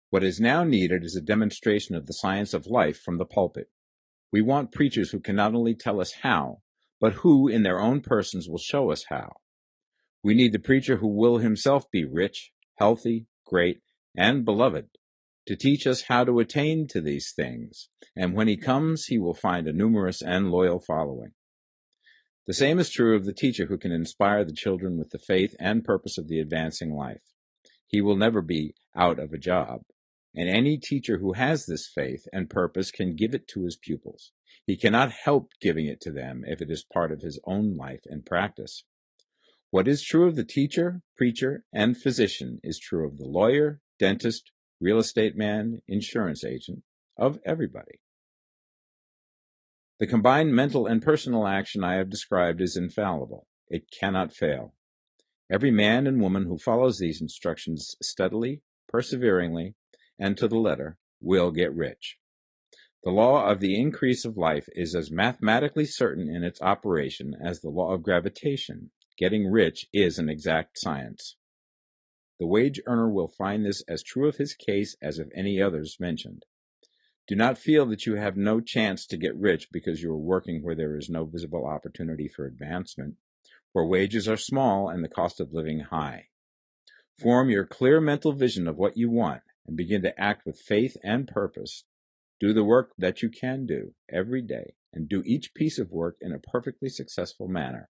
What is now needed is a demonstration of the science of life from the pulpit. We want preachers who can not only tell us how, but who, in their own persons, will show us how. We need the preacher who will himself be rich, healthy, great, and beloved, to teach us how to attain to these things, and when he comes, he will find a numerous and loyal following. The same is true of the teacher who can inspire the children with the faith and purpose of the advancing life. He will never be out of a job. And any teacher who has this faith and purpose can give it to his pupils. He cannot help giving it to them if it is part of his own life and practice. What is true of the teacher, preacher, and physician is true of the lawyer, dentist, real estate man, insurance agent, of everybody. The combined mental and personal action I have described is infallible. It cannot fail. Every man and woman who follows these instructions steadily, perseveringly, and to the letter will get rich. The law of the increase of life is as mathematically certain in its operation as the law of gravitation. Getting rich is an exact science. The wage earner will find this as true of his case as of any others mentioned. Do not feel that you have no chance to get rich because you are working where there is no visible opportunity for advancement, where wages are small and the cost of living high. Form your clear mental vision of what you want and begin to act with faith and purpose. Do the work that you can do every day and do each piece of work in a perfectly successful manner.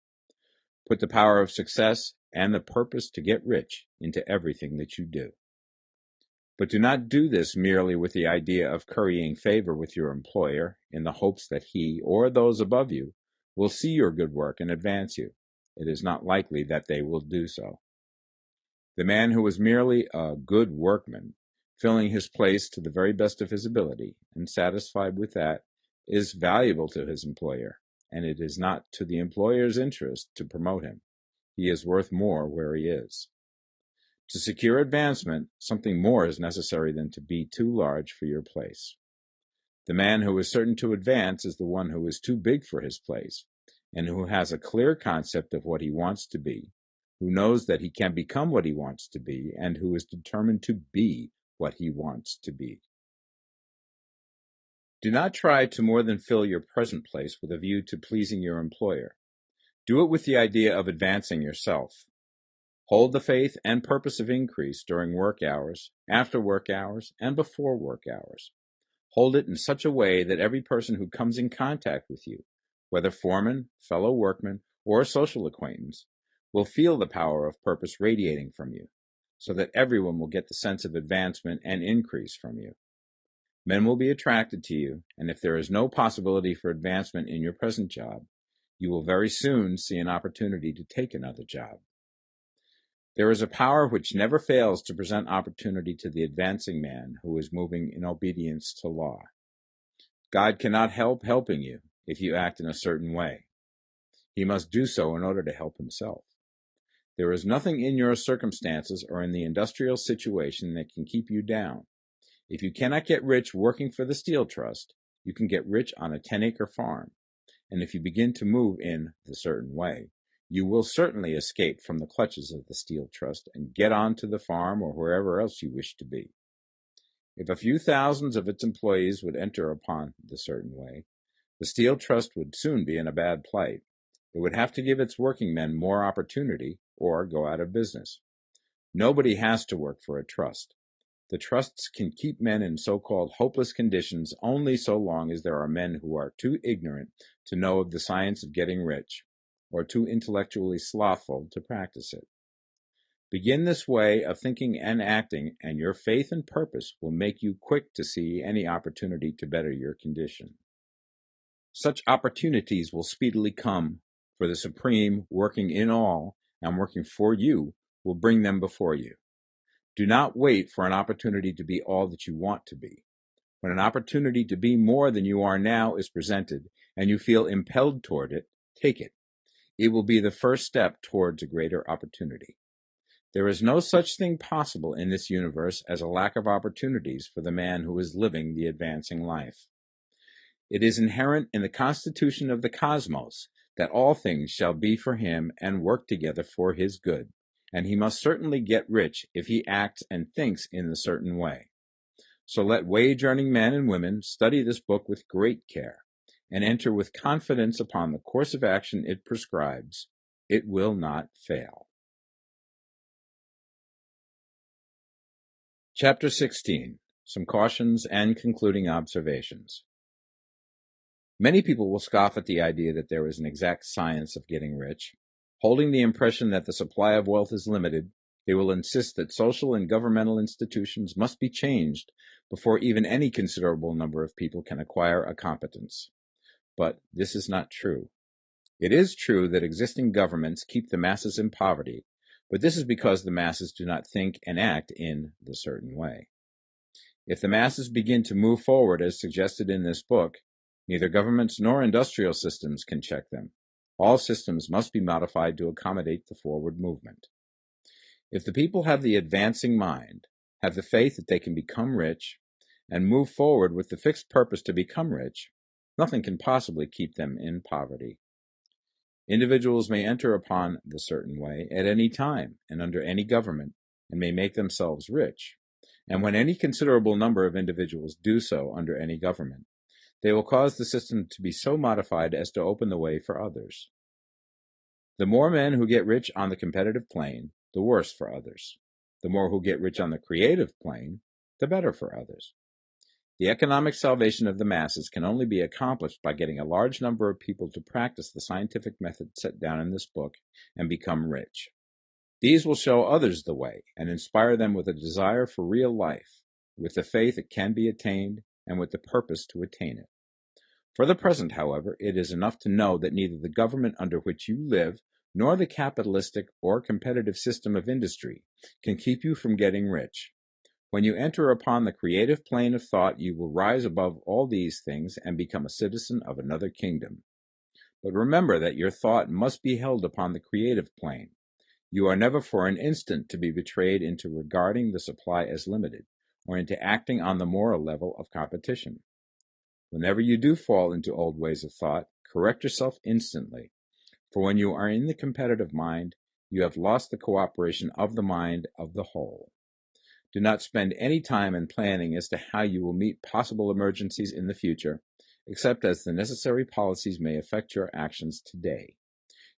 Put the power of success and the purpose to get rich into everything that you do. But do not do this merely with the idea of currying favor with your employer in the hopes that he or those above you will see your good work and advance you. It is not likely that they will do so. The man who is merely a good workman, filling his place to the very best of his ability, and satisfied with that, is valuable to his employer, and it is not to the employer's interest to promote him. He is worth more where he is. To secure advancement, something more is necessary than to be too large for your place. The man who is certain to advance is the one who is too big for his place, and who has a clear concept of what he wants to be, who knows that he can become what he wants to be, and who is determined to be what he wants to be. Do not try to more than fill your present place with a view to pleasing your employer. Do it with the idea of advancing yourself. Hold the faith and purpose of increase during work hours, after work hours, and before work hours. Hold it in such a way that every person who comes in contact with you, whether foreman, fellow workman, or social acquaintance, will feel the power of purpose radiating from you, so that everyone will get the sense of advancement and increase from you. Men will be attracted to you, and if there is no possibility for advancement in your present job, you will very soon see an opportunity to take another job. There is a power which never fails to present opportunity to the advancing man who is moving in obedience to law. God cannot help helping you if you act in a certain way. He must do so in order to help himself. There is nothing in your circumstances or in the industrial situation that can keep you down. If you cannot get rich working for the Steel Trust, you can get rich on a 10-acre farm. And if you begin to move in the certain way, you will certainly escape from the clutches of the Steel Trust and get on to the farm or wherever else you wish to be. If a few thousands of its employees would enter upon the certain way, the Steel Trust would soon be in a bad plight. It would have to give its working men more opportunity or go out of business. Nobody has to work for a trust. The trusts can keep men in so-called hopeless conditions only so long as there are men who are too ignorant to know of the science of getting rich, or too intellectually slothful to practice it. Begin this way of thinking and acting, and your faith and purpose will make you quick to see any opportunity to better your condition. Such opportunities will speedily come, for the Supreme, working in all and working for you, will bring them before you. Do not wait for an opportunity to be all that you want to be. When an opportunity to be more than you are now is presented, and you feel impelled toward it, take it. It will be the first step towards a greater opportunity. There is no such thing possible in this universe as a lack of opportunities for the man who is living the advancing life. It is inherent in the constitution of the cosmos that all things shall be for him and work together for his good, and he must certainly get rich if he acts and thinks in a certain way. So let wage-earning men and women study this book with great care, and enter with confidence upon the course of action it prescribes. It will not fail. Chapter 16. Some Cautions and Concluding Observations. Many people will scoff at the idea that there is an exact science of getting rich. Holding the impression that the supply of wealth is limited, they will insist that social and governmental institutions must be changed before even any considerable number of people can acquire a competence. But this is not true. It is true that existing governments keep the masses in poverty, but this is because the masses do not think and act in the certain way. If the masses begin to move forward as suggested in this book, neither governments nor industrial systems can check them. All systems must be modified to accommodate the forward movement. If the people have the advancing mind, have the faith that they can become rich, and move forward with the fixed purpose to become rich, nothing can possibly keep them in poverty. Individuals may enter upon the certain way at any time and under any government, and may make themselves rich. And when any considerable number of individuals do so under any government, they will cause the system to be so modified as to open the way for others. The more men who get rich on the competitive plane, the worse for others. The more who get rich on the creative plane, the better for others. The economic salvation of the masses can only be accomplished by getting a large number of people to practice the scientific method set down in this book and become rich. These will show others the way and inspire them with a desire for real life, with the faith it can be attained, and with the purpose to attain it. For the present, however, it is enough to know that neither the government under which you live nor the capitalistic or competitive system of industry can keep you from getting rich. When you enter upon the creative plane of thought, you will rise above all these things and become a citizen of another kingdom. But remember that your thought must be held upon the creative plane. You are never for an instant to be betrayed into regarding the supply as limited, or into acting on the moral level of competition. Whenever you do fall into old ways of thought, correct yourself instantly, for when you are in the competitive mind, you have lost the cooperation of the mind of the whole. Do not spend any time in planning as to how you will meet possible emergencies in the future, except as the necessary policies may affect your actions today.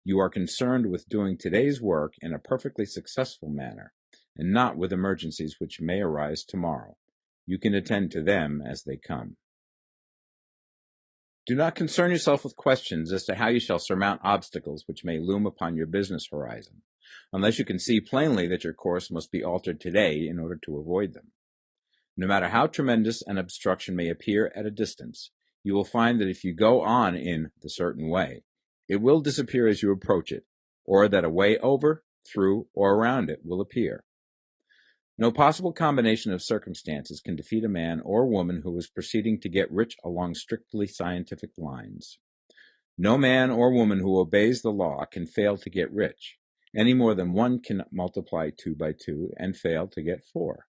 You are concerned with doing today's work in a perfectly successful manner, and not with emergencies which may arise tomorrow. You can attend to them as they come. Do not concern yourself with questions as to how you shall surmount obstacles which may loom upon your business horizon, unless you can see plainly that your course must be altered today in order to avoid them. No matter how tremendous an obstruction may appear at a distance, you will find that if you go on in the certain way, it will disappear as you approach it, or that a way over, through, or around it will appear. No possible combination of circumstances can defeat a man or woman who is proceeding to get rich along strictly scientific lines. No man or woman who obeys the law can fail to get rich, any more than one can multiply 2 by 2 and fail to get 4.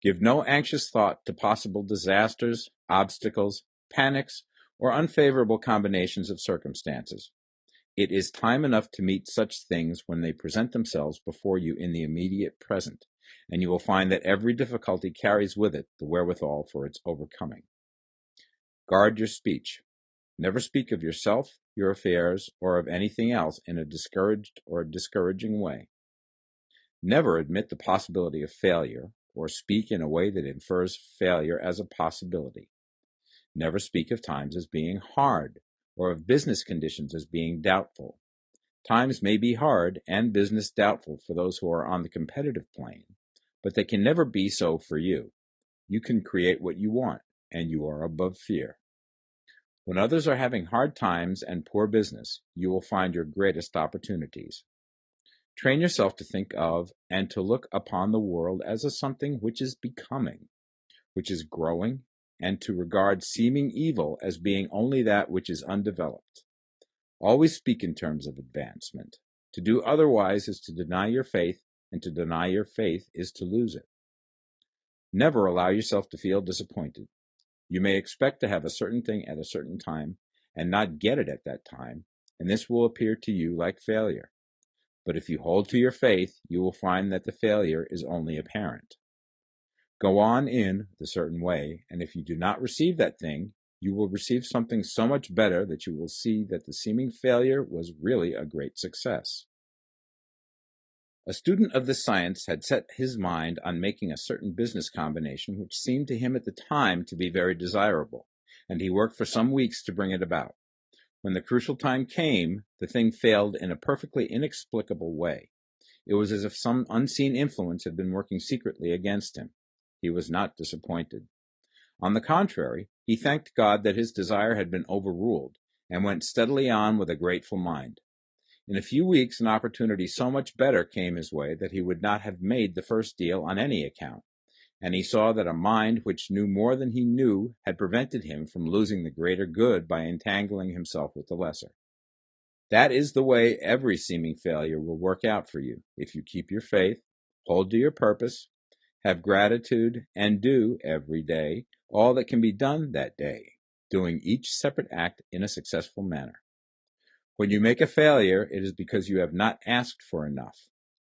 Give no anxious thought to possible disasters, obstacles, panics, or unfavorable combinations of circumstances. It is time enough to meet such things when they present themselves before you in the immediate present, and you will find that every difficulty carries with it the wherewithal for its overcoming. Guard your speech. Never speak of yourself, your affairs, or of anything else in a discouraged or discouraging way. Never admit the possibility of failure, or speak in a way that infers failure as a possibility. Never speak of times as being hard, or of business conditions as being doubtful. Times may be hard and business doubtful for those who are on the competitive plane, but they can never be so for you. You can create what you want, and you are above fear. When others are having hard times and poor business, you will find your greatest opportunities. Train yourself to think of and to look upon the world as a something which is becoming, which is growing, and to regard seeming evil as being only that which is undeveloped. Always speak in terms of advancement. To do otherwise is to deny your faith, and to deny your faith is to lose it. Never allow yourself to feel disappointed. You may expect to have a certain thing at a certain time and not get it at that time, and this will appear to you like failure. But if you hold to your faith, you will find that the failure is only apparent. Go on in the certain way, and if you do not receive that thing, you will receive something so much better that you will see that the seeming failure was really a great success. A student of this science had set his mind on making a certain business combination which seemed to him at the time to be very desirable. and he worked for some weeks to bring it about. When the crucial time came, the thing failed in a perfectly inexplicable way. It was as if some unseen influence had been working secretly against him. He was not disappointed. On the contrary, he thanked God that his desire had been overruled, and went steadily on with a grateful mind. In a few weeks, an opportunity so much better came his way that he would not have made the first deal on any account, and he saw that a mind which knew more than he knew had prevented him from losing the greater good by entangling himself with the lesser. That is the way every seeming failure will work out for you, if you keep your faith, hold to your purpose, have gratitude, and do every day all that can be done that day, doing each separate act in a successful manner. When you make a failure, it is because you have not asked for enough.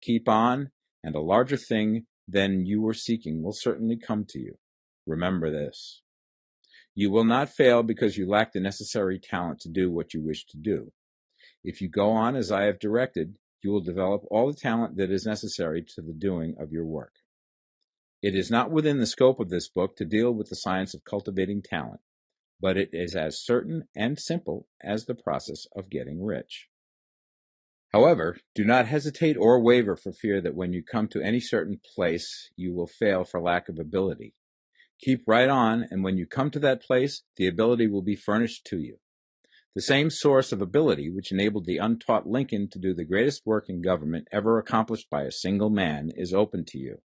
Keep on, and a larger thing than you were seeking will certainly come to you. Remember this. You will not fail because you lack the necessary talent to do what you wish to do. If you go on as I have directed, you will develop all the talent that is necessary to the doing of your work. It is not within the scope of this book to deal with the science of cultivating talent, but it is as certain and simple as the process of getting rich. However, do not hesitate or waver for fear that when you come to any certain place, you will fail for lack of ability. Keep right on, and when you come to that place, the ability will be furnished to you. The same source of ability which enabled the untaught Lincoln to do the greatest work in government ever accomplished by a single man is open to you.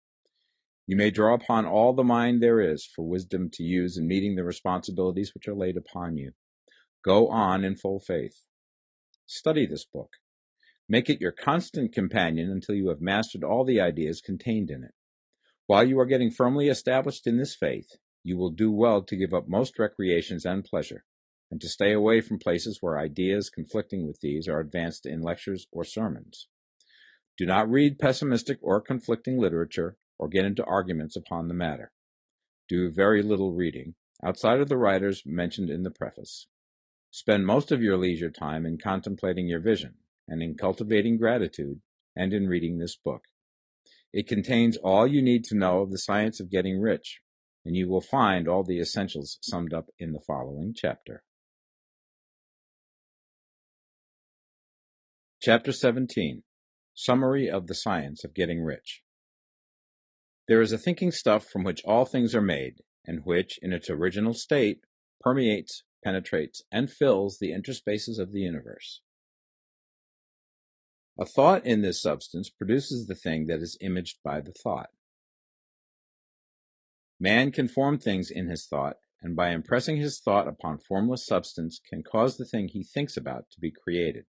You may draw upon all the mind there is for wisdom to use in meeting the responsibilities which are laid upon you. Go on in full faith. Study this book. Make it your constant companion until you have mastered all the ideas contained in it. While you are getting firmly established in this faith, you will do well to give up most recreations and pleasure, and to stay away from places where ideas conflicting with these are advanced in lectures or sermons. Do not read pessimistic or conflicting literature, or get into arguments upon the matter. Do very little reading, outside of the writers mentioned in the preface. Spend most of your leisure time in contemplating your vision, and in cultivating gratitude, and in reading this book. It contains all you need to know of the science of getting rich, and you will find all the essentials summed up in the following chapter. Chapter 17. Summary of the Science of Getting Rich. There is a thinking stuff from which all things are made, and which, in its original state, permeates, penetrates, and fills the interspaces of the universe. A thought in this substance produces the thing that is imaged by the thought. Man can form things in his thought, and by impressing his thought upon formless substance can cause the thing he thinks about to be created.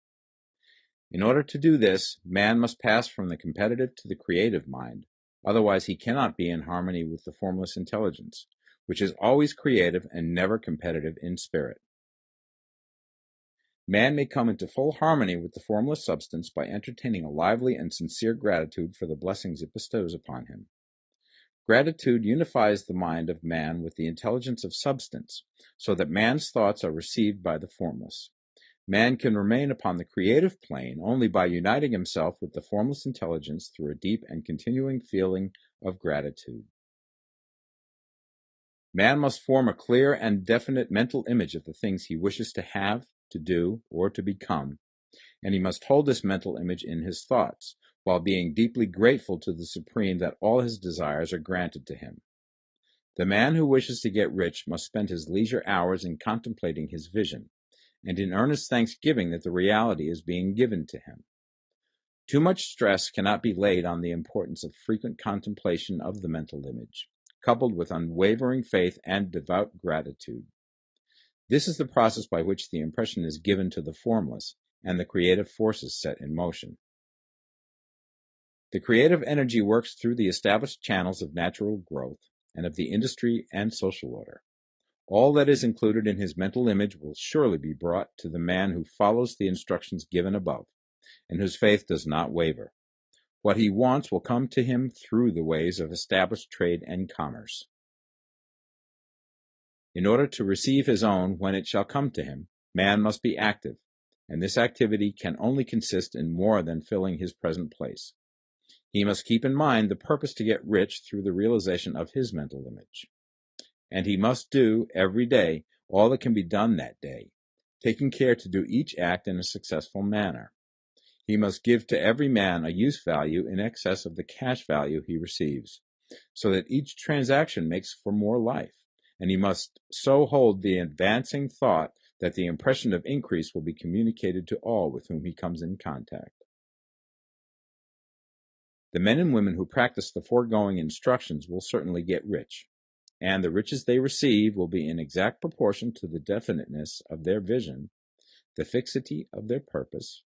In order to do this, man must pass from the competitive to the creative mind, otherwise he cannot be in harmony with the formless intelligence, which is always creative and never competitive in spirit. Man may come into full harmony with the formless substance by entertaining a lively and sincere gratitude for the blessings it bestows upon him. Gratitude unifies the mind of man with the intelligence of substance, so that man's thoughts are received by the formless. Man can remain upon the creative plane only by uniting himself with the formless intelligence through a deep and continuing feeling of gratitude. Man must form a clear and definite mental image of the things he wishes to have, to do, or to become, and he must hold this mental image in his thoughts, while being deeply grateful to the Supreme that all his desires are granted to him. The man who wishes to get rich must spend his leisure hours in contemplating his vision, and in earnest thanksgiving that the reality is being given to him. Too much stress cannot be laid on the importance of frequent contemplation of the mental image, coupled with unwavering faith and devout gratitude. This is the process by which the impression is given to the formless, and the creative forces set in motion. The creative energy works through the established channels of natural growth and of the industry and social order. All that is included in his mental image will surely be brought to the man who follows the instructions given above, and whose faith does not waver. What he wants will come to him through the ways of established trade and commerce. In order to receive his own when it shall come to him, man must be active, and this activity can only consist in more than filling his present place. He must keep in mind the purpose to get rich through the realization of his mental image. And he must do, every day, all that can be done that day, taking care to do each act in a successful manner. He must give to every man a use value in excess of the cash value he receives, so that each transaction makes for more life, and he must so hold the advancing thought that the impression of increase will be communicated to all with whom he comes in contact. The men and women who practice the foregoing instructions will certainly get rich, and the riches they receive will be in exact proportion to the definiteness of their vision, the fixity of their purpose,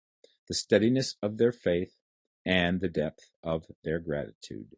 the steadiness of their faith, and the depth of their gratitude.